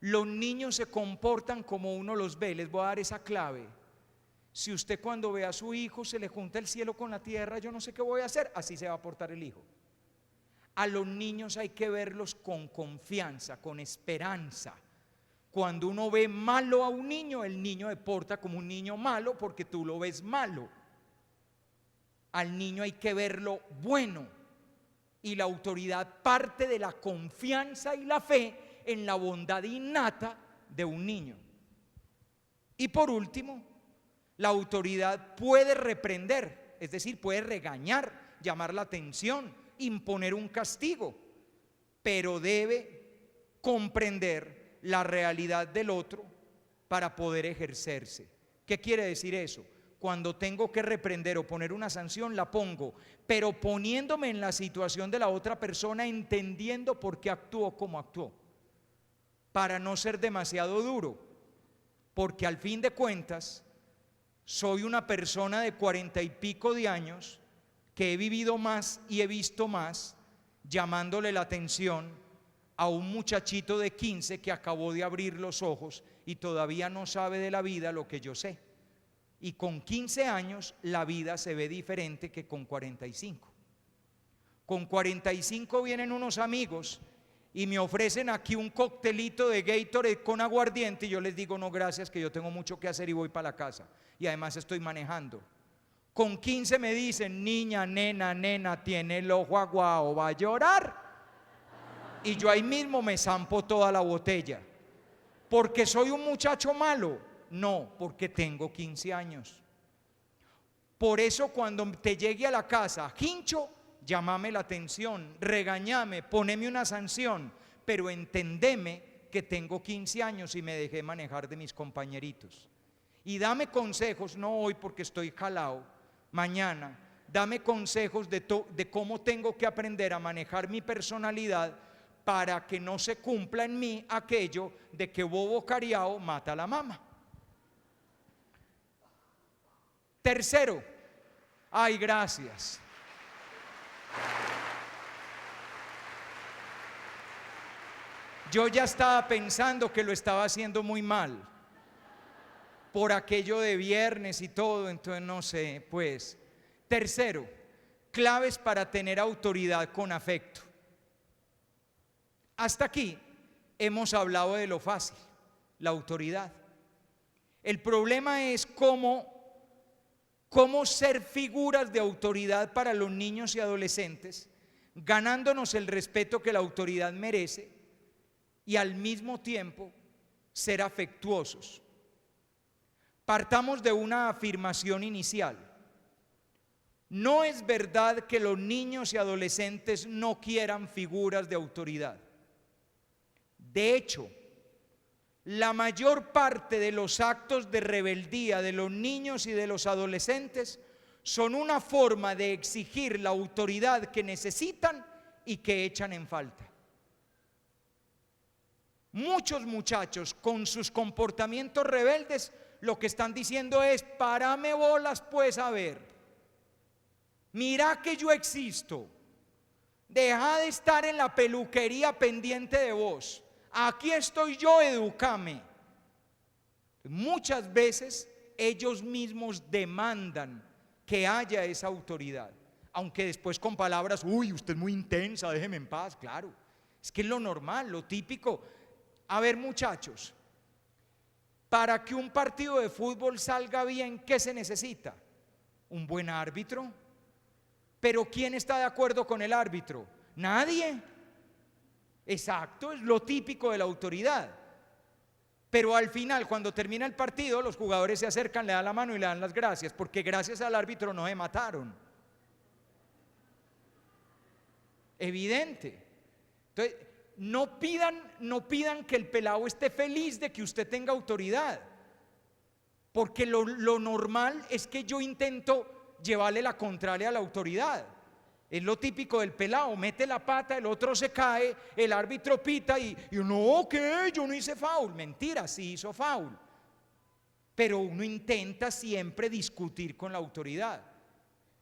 Los niños se comportan como uno los ve. Les voy a dar esa clave. Si usted cuando ve a su hijo se le junta el cielo con la tierra, yo no sé qué voy a hacer, así se va a portar el hijo. A los niños hay que verlos con confianza, con esperanza. Cuando uno ve malo a un niño, el niño se porta como un niño malo porque tú lo ves malo. Al niño hay que verlo bueno, y la autoridad parte de la confianza y la fe en la bondad innata de un niño. Y por último, la autoridad puede reprender, es decir, puede regañar, llamar la atención, imponer un castigo, pero debe comprender la realidad del otro para poder ejercerse. ¿Qué quiere decir eso? Cuando tengo que reprender o poner una sanción, la pongo, pero poniéndome en la situación de la otra persona, entendiendo por qué actuó como actuó, para no ser demasiado duro, porque al fin de cuentas soy una persona de 40 y pico de años que he vivido más y he visto más, llamándole la atención a un muchachito de 15 que acabó de abrir los ojos y todavía no sabe de la vida lo que yo sé. Y con 15 años la vida se ve diferente que con 45. Con 45 vienen unos amigos y me ofrecen aquí un coctelito de Gatorade con aguardiente y yo les digo no gracias, que yo tengo mucho que hacer y voy para la casa y además estoy manejando. Con 15 me dicen, niña, nena, tiene el ojo aguado, va a llorar. Y yo ahí mismo me zampo toda la botella. ¿Porque soy un muchacho malo? No, porque tengo 15 años. Por eso cuando te llegue a la casa, Hincho, llámame la atención, regañame, poneme una sanción, pero entendeme que tengo 15 años y me dejé manejar de mis compañeritos. Y dame consejos, no hoy porque estoy jalado, mañana, dame consejos de cómo tengo que aprender a manejar mi personalidad para que no se cumpla en mí aquello de que bobo cariao mata a la mamá. Tercero, ay, gracias. Yo ya estaba pensando que lo estaba haciendo muy mal por aquello de viernes y todo, entonces no sé, pues. Tercero, claves para tener autoridad con afecto. Hasta aquí hemos hablado de lo fácil, la autoridad. El problema es cómo ser figuras de autoridad para los niños y adolescentes, ganándonos el respeto que la autoridad merece y al mismo tiempo ser afectuosos. Partamos de una afirmación inicial. No es verdad que los niños y adolescentes no quieran figuras de autoridad. De hecho, la mayor parte de los actos de rebeldía de los niños y de los adolescentes son una forma de exigir la autoridad que necesitan y que echan en falta. Muchos muchachos con sus comportamientos rebeldes lo que están diciendo es: párame bolas pues, a ver, mira que yo existo, deja de estar en la peluquería pendiente de vos. Aquí estoy yo, edúcame. Muchas veces ellos mismos demandan que haya esa autoridad. Aunque después con palabras, uy, usted es muy intensa, déjeme en paz, claro. Es que es lo normal, lo típico. A ver, muchachos, para que un partido de fútbol salga bien, ¿qué se necesita? Un buen árbitro. Pero ¿quién está de acuerdo con el árbitro? Nadie. Exacto, es lo típico de la autoridad. Pero al final, cuando termina el partido, los jugadores se acercan, le dan la mano y le dan las gracias, porque gracias al árbitro no se mataron. Evidente. Entonces, no pidan que el pelado esté feliz de que usted tenga autoridad, porque lo normal es que yo intento llevarle la contraria a la autoridad. Es lo típico del pelado, mete la pata, el otro se cae, el árbitro pita y no, ¿qué? Yo no hice foul. Mentira, sí hizo foul. Pero uno intenta siempre discutir con la autoridad.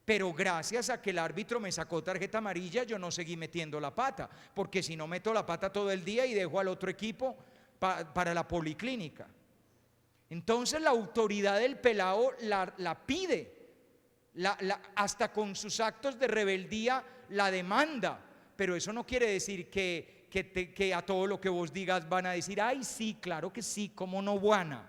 Pero gracias a que el árbitro me sacó tarjeta amarilla, yo no seguí metiendo la pata, porque si no meto la pata todo el día y dejo al otro equipo para la policlínica. Entonces la autoridad del pelado la pide. Hasta con sus actos de rebeldía la demanda, pero eso no quiere decir que a todo lo que vos digas van a decir, ay sí, claro que sí, cómo no van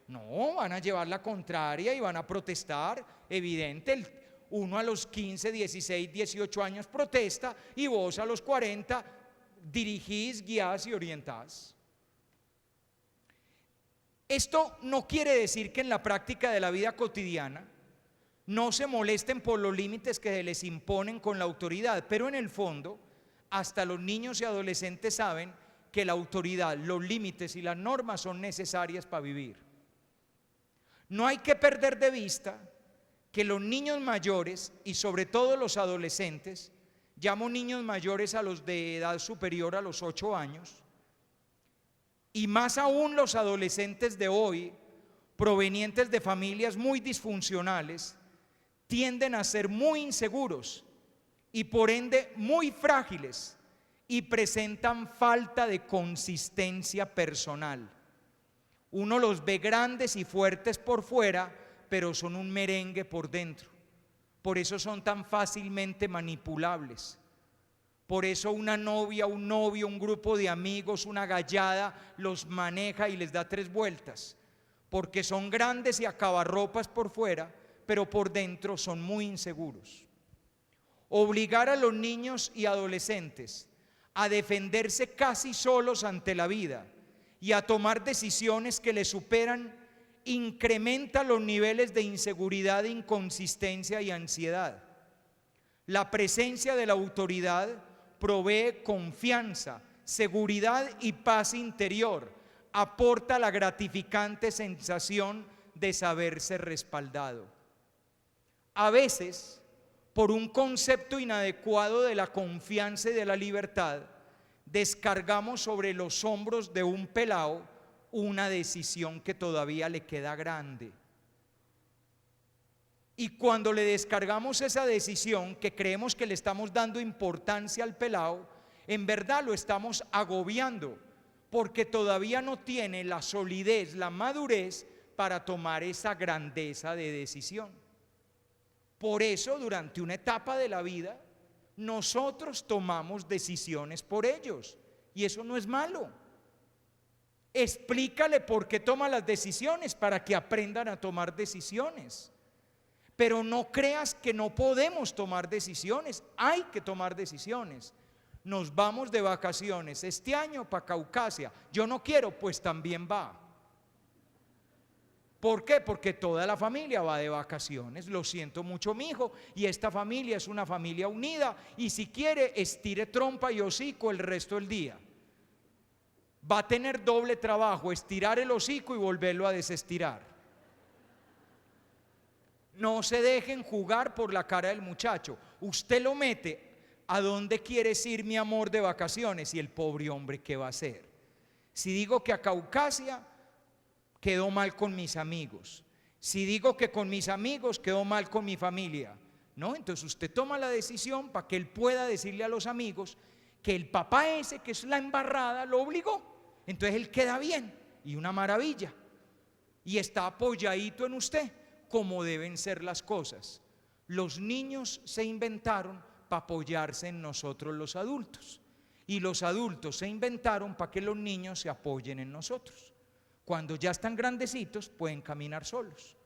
no, van a llevar la contraria y van a protestar, evidente. Uno a los 15, 16, 18 años protesta y vos a los 40 dirigís, guiás y orientás. Esto no quiere decir que en la práctica de la vida cotidiana no se molesten por los límites que se les imponen con la autoridad, pero en el fondo, hasta los niños y adolescentes saben que la autoridad, los límites y las normas son necesarias para vivir. No hay que perder de vista que los niños mayores y sobre todo los adolescentes, llamo niños mayores a los de edad superior a los 8 años, y más aún los adolescentes de hoy, provenientes de familias muy disfuncionales, tienden a ser muy inseguros y por ende muy frágiles y presentan falta de consistencia personal. Uno los ve grandes y fuertes por fuera, pero son un merengue por dentro. Por eso son tan fácilmente manipulables. Por eso una novia, un novio, un grupo de amigos, una gallada los maneja y les da 3 vueltas. Porque son grandes y acabarropas por fuera, pero por dentro son muy inseguros. Obligar a los niños y adolescentes a defenderse casi solos ante la vida y a tomar decisiones que les superan incrementa los niveles de inseguridad, inconsistencia y ansiedad. La presencia de la autoridad provee confianza, seguridad y paz interior, aporta la gratificante sensación de saberse respaldado. A veces, por un concepto inadecuado de la confianza y de la libertad, descargamos sobre los hombros de un pelao una decisión que todavía le queda grande. Y cuando le descargamos esa decisión, que creemos que le estamos dando importancia al pelao, en verdad lo estamos agobiando, porque todavía no tiene la solidez, la madurez para tomar esa grandeza de decisión. Por eso, durante una etapa de la vida, nosotros tomamos decisiones por ellos, y eso no es malo. Explícale por qué toma las decisiones, para que aprendan a tomar decisiones. Pero no creas que no podemos tomar decisiones, hay que tomar decisiones. Nos vamos de vacaciones este año para Caucasia. Yo no quiero, pues también va. ¿Por qué? Porque toda la familia va de vacaciones. Lo siento mucho, mi hijo, y esta familia es una familia unida, y si quiere, estire trompa y hocico el resto del día. Va a tener doble trabajo, estirar el hocico y volverlo a desestirar. No se dejen jugar por la cara del muchacho. Usted lo mete, ¿a dónde quieres ir, mi amor, de vacaciones? Y el pobre hombre, ¿qué va a hacer? Si digo que a Caucasia, quedó mal con mis amigos. Si digo que con mis amigos, quedó mal con mi familia. No, entonces usted toma la decisión para que él pueda decirle a los amigos que el papá ese, que es la embarrada, lo obligó. Entonces él queda bien y una maravilla. y está apoyadito en usted, como deben ser las cosas. Los niños se inventaron para apoyarse en nosotros los adultos, y los adultos se inventaron para que los niños se apoyen en nosotros. Cuando ya están grandecitos pueden caminar solos.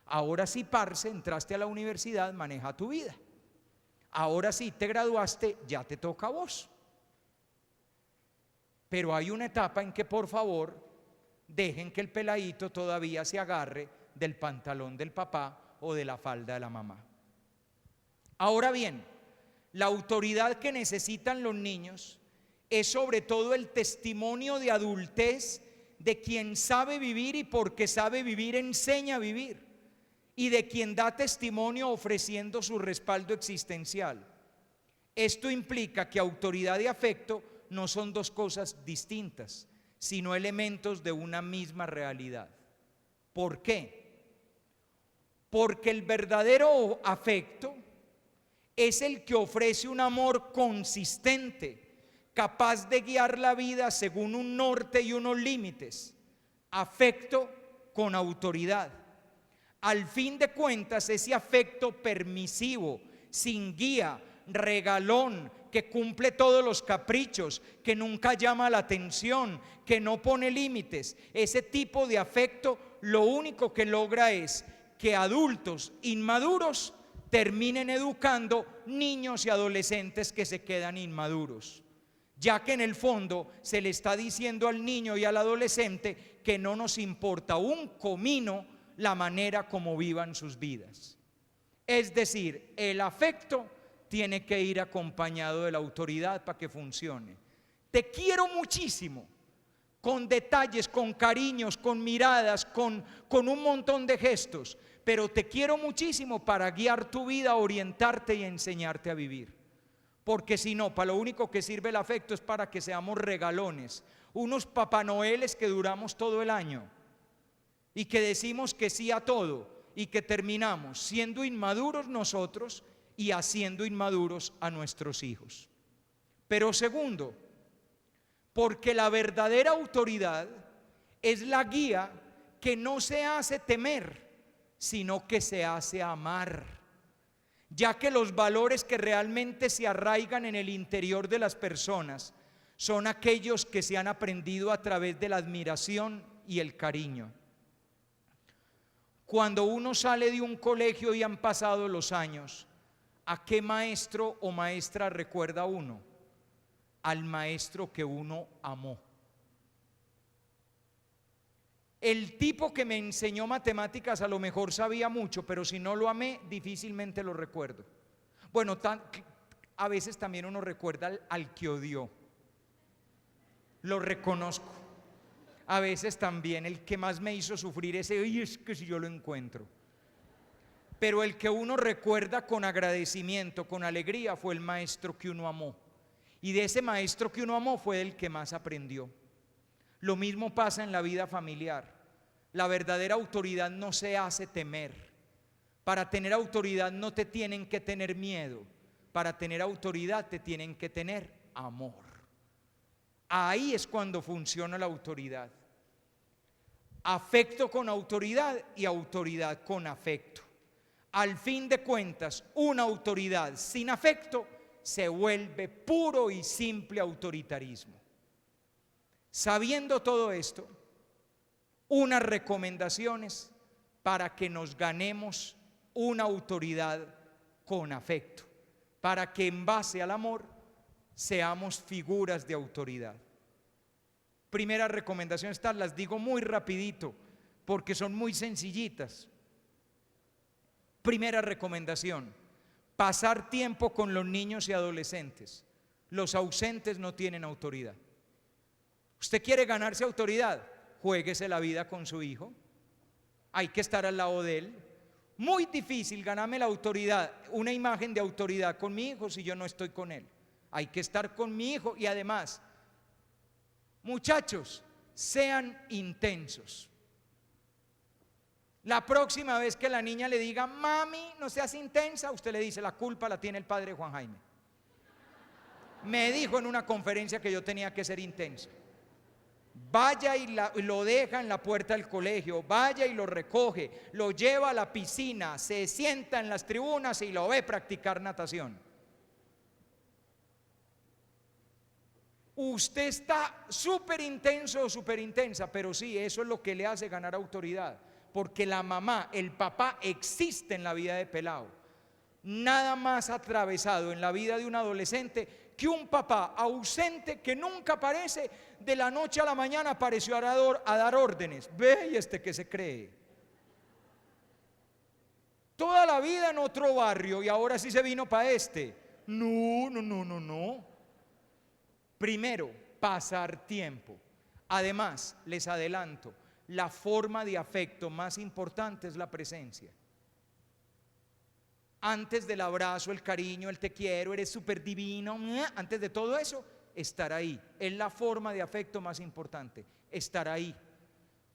Ahora sí, parce, entraste a la universidad, maneja tu vida. Ahora sí, te graduaste, ya te toca a vos. Pero hay una etapa en que, por favor, dejen que el peladito todavía se agarre del pantalón del papá o de la falda de la mamá. Ahora bien, la autoridad que necesitan los niños es sobre todo el testimonio de adultez de quien sabe vivir, y porque sabe vivir enseña a vivir, y de quien da testimonio ofreciendo su respaldo existencial. Esto implica que autoridad y afecto no son dos cosas distintas, sino elementos de una misma realidad. ¿Por qué? Porque el verdadero afecto es el que ofrece un amor consistente, capaz de guiar la vida según un norte y unos límites. Afecto con autoridad. Al fin de cuentas, ese afecto permisivo, sin guía, regalón, que cumple todos los caprichos, que nunca llama la atención, que no pone límites, ese tipo de afecto lo único que logra es que adultos inmaduros terminen educando niños y adolescentes que se quedan inmaduros, ya que en el fondo se le está diciendo al niño y al adolescente que no nos importa un comino la manera como vivan sus vidas. Es decir, el afecto tiene que ir acompañado de la autoridad para que funcione. Te quiero muchísimo, con detalles, con cariños, con miradas, con un montón de gestos, pero te quiero muchísimo para guiar tu vida, orientarte y enseñarte a vivir. Porque si no, para lo único que sirve el afecto es para que seamos regalones, unos Papá Noeles que duramos todo el año y que decimos que sí a todo, y que terminamos siendo inmaduros nosotros y haciendo inmaduros a nuestros hijos. Pero segundo, porque la verdadera autoridad es la guía que no se hace temer, sino que se hace amar, ya que los valores que realmente se arraigan en el interior de las personas son aquellos que se han aprendido a través de la admiración y el cariño. Cuando uno sale de un colegio y han pasado los años, ¿a qué maestro o maestra recuerda uno? Al maestro que uno amó. El tipo que me enseñó matemáticas a lo mejor sabía mucho, pero si no lo amé, difícilmente lo recuerdo. Bueno, a veces también uno recuerda al que odió. Lo reconozco. A veces también el que más me hizo sufrir ese, y es que si yo lo encuentro. Pero el que uno recuerda con agradecimiento, con alegría, fue el maestro que uno amó. Y de ese maestro que uno amó fue el que más aprendió. Lo mismo pasa en la vida familiar. La verdadera autoridad no se hace temer. Para tener autoridad no te tienen que tener miedo. Para tener autoridad te tienen que tener amor. Ahí es cuando funciona la autoridad. Afecto con autoridad y autoridad con afecto. Al fin de cuentas, una autoridad sin afecto se vuelve puro y simple autoritarismo. Sabiendo todo esto, unas recomendaciones para que nos ganemos una autoridad con afecto, para que en base al amor seamos figuras de autoridad. Primera recomendación, estas las digo muy rapidito porque son muy sencillitas. Primera recomendación: pasar tiempo con los niños y adolescentes. Los ausentes no tienen autoridad. ¿Usted quiere ganarse autoridad? Juéguese la vida con su hijo. Hay que estar al lado de él. Muy difícil ganarme la autoridad, una imagen de autoridad con mi hijo si yo no estoy con él. Hay que estar con mi hijo. Y además, muchachos, sean intensos. La próxima vez que la niña le diga, mami, no seas intensa, usted le dice, la culpa la tiene el padre Juan Jaime. Me dijo en una conferencia que yo tenía que ser intenso. vaya y lo deja en la puerta del colegio, vaya y lo recoge, lo lleva a la piscina, se sienta en las tribunas y lo ve practicar natación. Usted está súper intenso o súper intensa, pero sí, eso es lo que le hace ganar autoridad, porque la mamá, el papá existe en la vida de pelado. Nada más atravesado en la vida de un adolescente que un papá ausente que nunca aparece, de la noche a la mañana apareció a dar órdenes. Ve, y este que se cree. Toda la vida en otro barrio y ahora sí se vino para este. No. Primero, pasar tiempo. Además, les adelanto, la forma de afecto más importante es la presencia. Antes del abrazo, el cariño, el te quiero, eres súper divino, antes de todo eso, estar ahí. Es la forma de afecto más importante, estar ahí.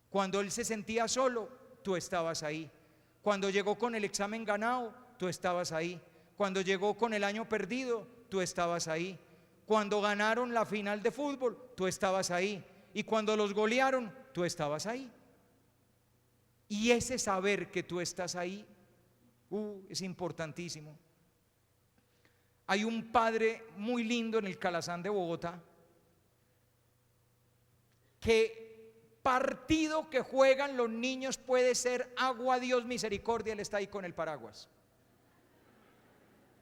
Cuando él se sentía solo, tú estabas ahí. Cuando llegó con el examen ganado, tú estabas ahí. Cuando llegó con el año perdido, tú estabas ahí. Cuando ganaron la final de fútbol, tú estabas ahí. Y cuando los golearon, tú estabas ahí. Y ese saber que tú estás ahí, es importantísimo. Hay un padre muy lindo en el Calazán de Bogotá, que partido que juegan los niños puede ser agua, Dios, misericordia, él está ahí con el paraguas.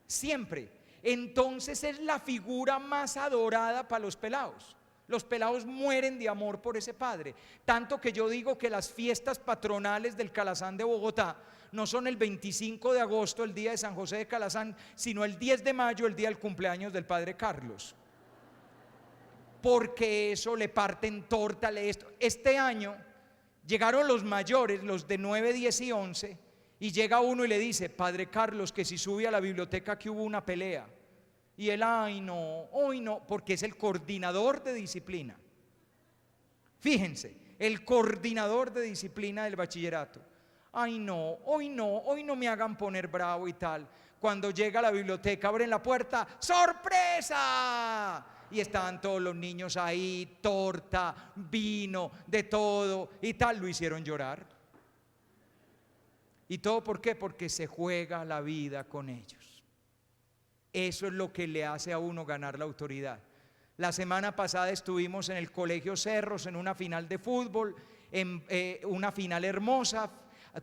Siempre. Entonces es la figura más adorada para los pelados. Los pelados mueren de amor por ese padre. Tanto que yo digo que las fiestas patronales del Calazán de Bogotá no son el 25 de agosto, el día de San José de Calazán, sino el 10 de mayo, el día del cumpleaños del padre Carlos. Porque eso, le parten torta, esto. Este año llegaron los mayores, los de 9, 10 y 11, y llega uno y le dice: padre Carlos, que si sube a la biblioteca que hubo una pelea. Y él, ay no, hoy no, porque es el coordinador de disciplina. Fíjense, el coordinador de disciplina del bachillerato. Ay no, hoy no me hagan poner bravo y tal. Cuando llega a la biblioteca, abren la puerta, ¡sorpresa! Y estaban todos los niños ahí, torta, vino, de todo y tal. Lo hicieron llorar. ¿Y todo por qué? Porque se juega la vida con ellos. Eso es lo que le hace a uno ganar la autoridad. La semana pasada estuvimos en el Colegio Cerros en una final de fútbol, en una final hermosa.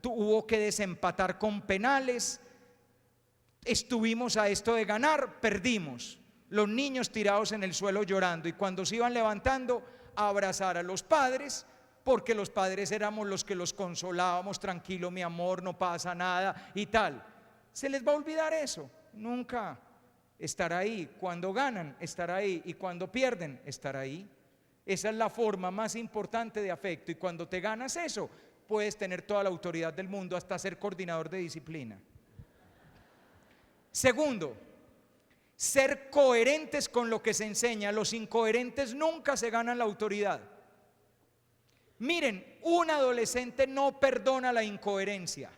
Hubo que desempatar con penales. Estuvimos a esto de ganar, perdimos. Los niños tirados en el suelo llorando, y cuando se iban levantando a abrazar a los padres, porque los padres éramos los que los consolábamos: tranquilo mi amor, no pasa nada y tal. ¿Se les va a olvidar eso? Nunca. Estar ahí, cuando ganan, estar ahí, y cuando pierden, estar ahí. Esa es la forma más importante de afecto, y cuando te ganas eso, puedes tener toda la autoridad del mundo, hasta ser coordinador de disciplina. Segundo, ser coherentes con lo que se enseña. Los incoherentes nunca se ganan la autoridad. Miren, un adolescente no perdona la incoherencia.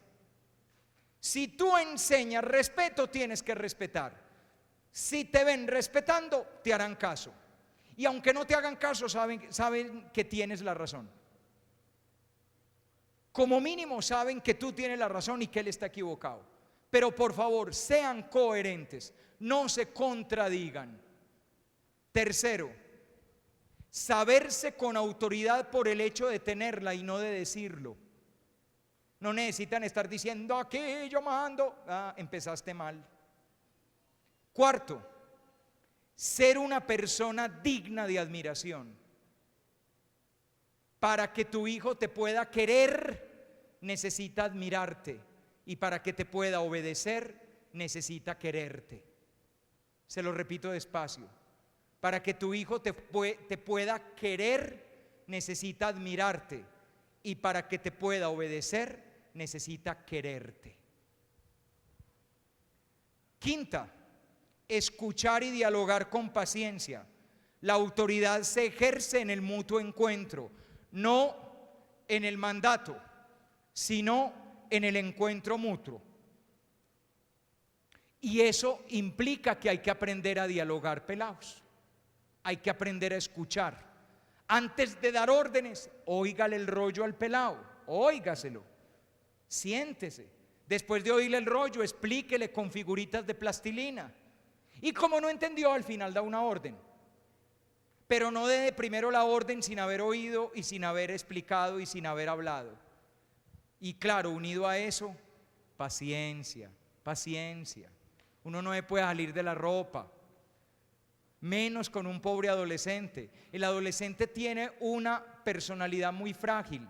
Si tú enseñas respeto, tienes que respetar. Si te ven respetando, te harán caso. Y aunque no te hagan caso, saben que tienes la razón. Como mínimo saben que tú tienes la razón y que él está equivocado. Pero por favor, sean coherentes, no se contradigan. Tercero, saberse con autoridad por el hecho de tenerla y no de decirlo. No necesitan estar diciendo: aquí yo mando. Empezaste mal. Cuarto, ser una persona digna de admiración. Para que tu hijo te pueda querer, necesita admirarte, y para que te pueda obedecer, necesita quererte. Se lo repito despacio. Para que tu hijo te pueda querer, necesita admirarte, y para que te pueda obedecer, necesita quererte. Quinta, escuchar y dialogar con paciencia. La autoridad se ejerce en el mutuo encuentro, no en el mandato, sino en el encuentro mutuo. Y eso implica que hay que aprender a dialogar, pelados. Hay que aprender a escuchar. Antes de dar órdenes, óigale el rollo al pelao, óigaselo, siéntese. Después de oírle el rollo, explíquele con figuritas de plastilina. Y como no entendió, al final da una orden. Pero no dé primero la orden sin haber oído y sin haber explicado y sin haber hablado. Y claro, unido a eso, paciencia, paciencia. Uno no se puede salir de la ropa, menos con un pobre adolescente. El adolescente tiene una personalidad muy frágil.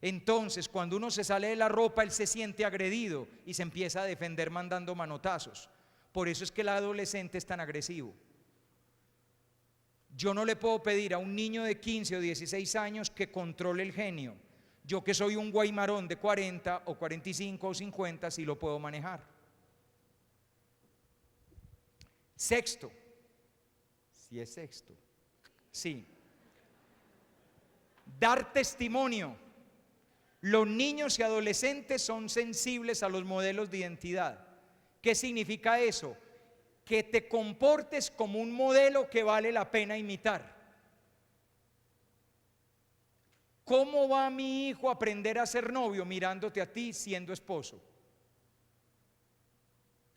Entonces, cuando uno se sale de la ropa, él se siente agredido y se empieza a defender mandando manotazos. Por eso es que el adolescente es tan agresivo. Yo no le puedo pedir a un niño de 15 o 16 años que controle el genio. Yo, que soy un guaymarón de 40 o 45 o 50, sí lo puedo manejar. Sexto, si es sexto, sí, dar testimonio. Los niños y adolescentes son sensibles a los modelos de identidad. ¿Qué significa eso? Que te comportes como un modelo que vale la pena imitar. ¿Cómo va mi hijo a aprender a ser novio? Mirándote a ti siendo esposo.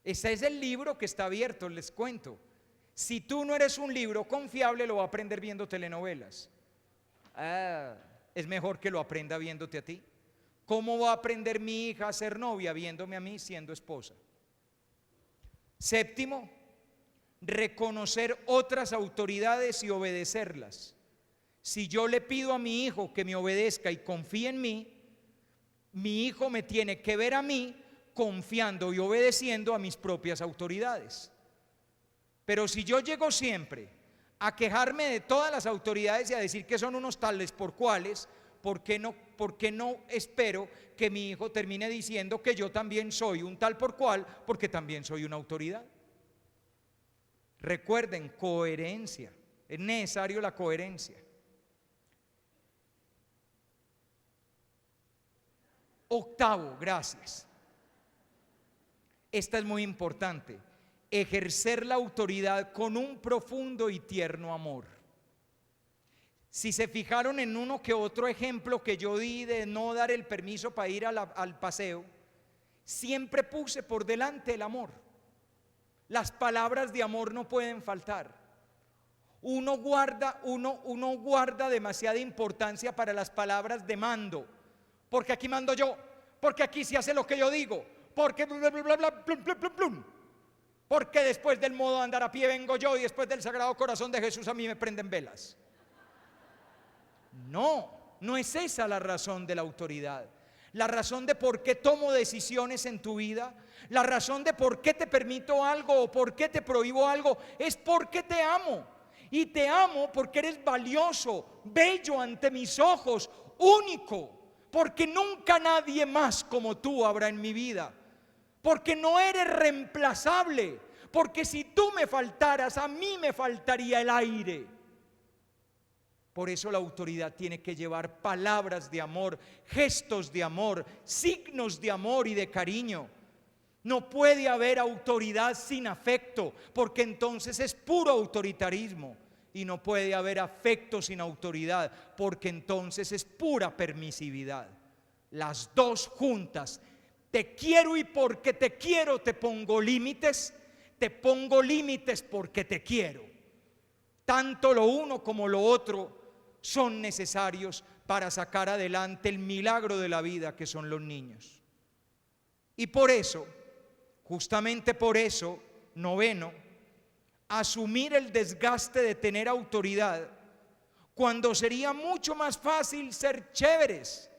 Ese es el libro que está abierto, les cuento. Si tú no eres un libro confiable, lo va a aprender viendo telenovelas. Es mejor que lo aprenda viéndote a ti. ¿Cómo va a aprender mi hija a ser novia viéndome a mí siendo esposa? Séptimo, reconocer otras autoridades y obedecerlas. Si yo le pido a mi hijo que me obedezca y confíe en mí, mi hijo me tiene que ver a mí confiando y obedeciendo a mis propias autoridades. Pero si yo llego siempre a quejarme de todas las autoridades y a decir que son unos tales por cuales, ¿por qué no espero que mi hijo termine diciendo que yo también soy un tal por cual, porque también soy una autoridad? Recuerden, coherencia. Es necesario la coherencia. Octavo, gracias. Esta es muy importante. Ejercer la autoridad con un profundo y tierno amor. Si se fijaron en uno que otro ejemplo que yo di de no dar el permiso para ir al paseo, siempre puse por delante el amor. Las palabras de amor no pueden faltar. Uno guarda demasiada importancia para las palabras de mando, porque aquí mando yo, porque aquí se hace lo que yo digo, porque bla, bla, bla, bla, plum, plum, plum, plum. Porque después del modo de andar a pie vengo yo y después del Sagrado Corazón de Jesús a mí me prenden velas. No es esa la razón de la autoridad. La razón de por qué tomo decisiones en tu vida, la razón de por qué te permito algo o por qué te prohíbo algo, es porque te amo. Y te amo porque eres valioso, bello ante mis ojos, único, porque nunca nadie más como tú habrá en mi vida, porque no eres reemplazable, porque si tú me faltaras, a mí me faltaría el aire. Por eso la autoridad tiene que llevar palabras de amor, gestos de amor, signos de amor y de cariño. No puede haber autoridad sin afecto, porque entonces es puro autoritarismo. Y no puede haber afecto sin autoridad, porque entonces es pura permisividad. Las dos juntas. Te quiero y porque te quiero te pongo límites porque te quiero. Tanto lo uno como lo otro son necesarios para sacar adelante el milagro de la vida que son los niños. Y por eso, justamente por eso, noveno, asumir el desgaste de tener autoridad, cuando sería mucho más fácil ser chéveres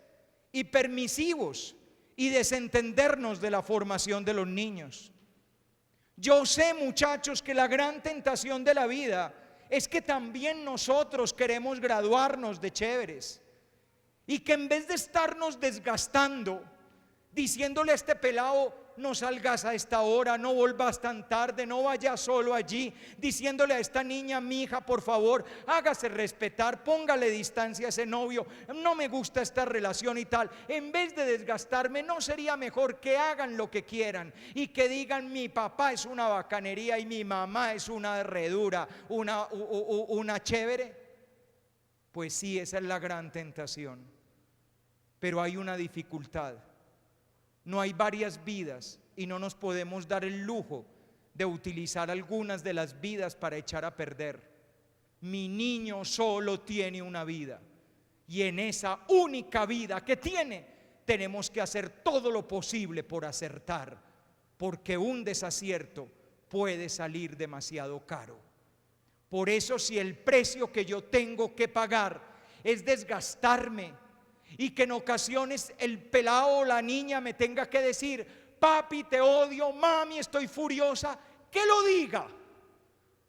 y permisivos y desentendernos de la formación de los niños. Yo sé, muchachos, que la gran tentación de la vida es que también nosotros queremos graduarnos de chéveres y que en vez de estarnos desgastando diciéndole a este pelado: no salgas a esta hora, no vuelvas tan tarde, no vayas solo allí, diciéndole a esta niña: mi hija, por favor, hágase respetar, póngale distancia a ese novio, no me gusta esta relación y tal. En vez de desgastarme, ¿no sería mejor que hagan lo que quieran y que digan: mi papá es una bacanería y mi mamá es una herredura, una chévere? Pues sí, esa es la gran tentación. Pero hay una dificultad. No hay varias vidas y no nos podemos dar el lujo de utilizar algunas de las vidas para echar a perder. Mi niño solo tiene una vida y en esa única vida que tiene tenemos que hacer todo lo posible por acertar, porque un desacierto puede salir demasiado caro. Por eso, si el precio que yo tengo que pagar es desgastarme y que en ocasiones el pelado o la niña me tenga que decir: papi, te odio, mami, estoy furiosa, que lo diga,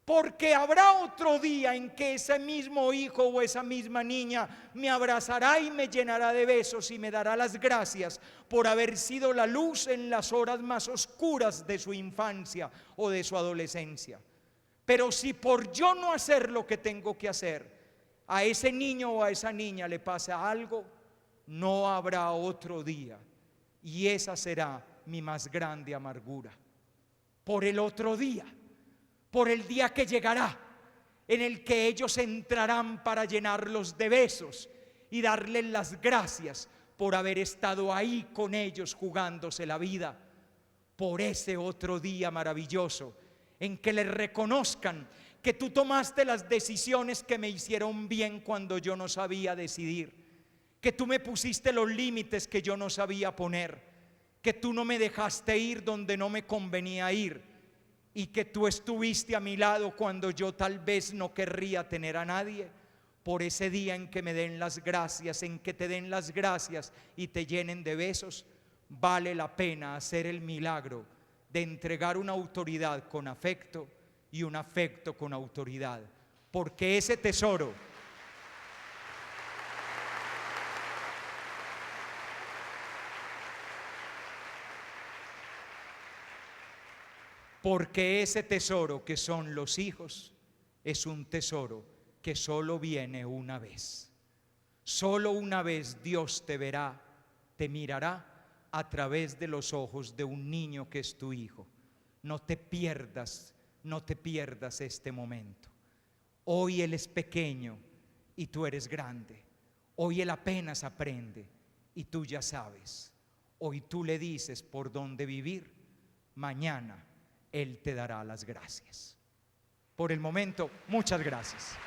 porque habrá otro día en que ese mismo hijo o esa misma niña me abrazará y me llenará de besos y me dará las gracias por haber sido la luz en las horas más oscuras de su infancia o de su adolescencia. Pero si por yo no hacer lo que tengo que hacer, a ese niño o a esa niña le pasa algo, no habrá otro día, y esa será mi más grande amargura. Por el otro día, por el día que llegará, en el que ellos entrarán para llenarlos de besos y darles las gracias por haber estado ahí con ellos jugándose la vida. Por ese otro día maravilloso en que les reconozcan que tú tomaste las decisiones que me hicieron bien cuando yo no sabía decidir, que tú me pusiste los límites que yo no sabía poner, que tú no me dejaste ir donde no me convenía ir, y que tú estuviste a mi lado cuando yo tal vez no querría tener a nadie. Por ese día en que me den las gracias, en que te den las gracias y te llenen de besos, vale la pena hacer el milagro de entregar una autoridad con afecto y un afecto con autoridad, porque ese tesoro que son los hijos es un tesoro que solo viene una vez. Solo una vez Dios te verá, te mirará a través de los ojos de un niño que es tu hijo. No te pierdas este momento. Hoy él es pequeño y tú eres grande. Hoy él apenas aprende y tú ya sabes. Hoy tú le dices por dónde vivir. Mañana él te dará las gracias. Por el momento, muchas gracias.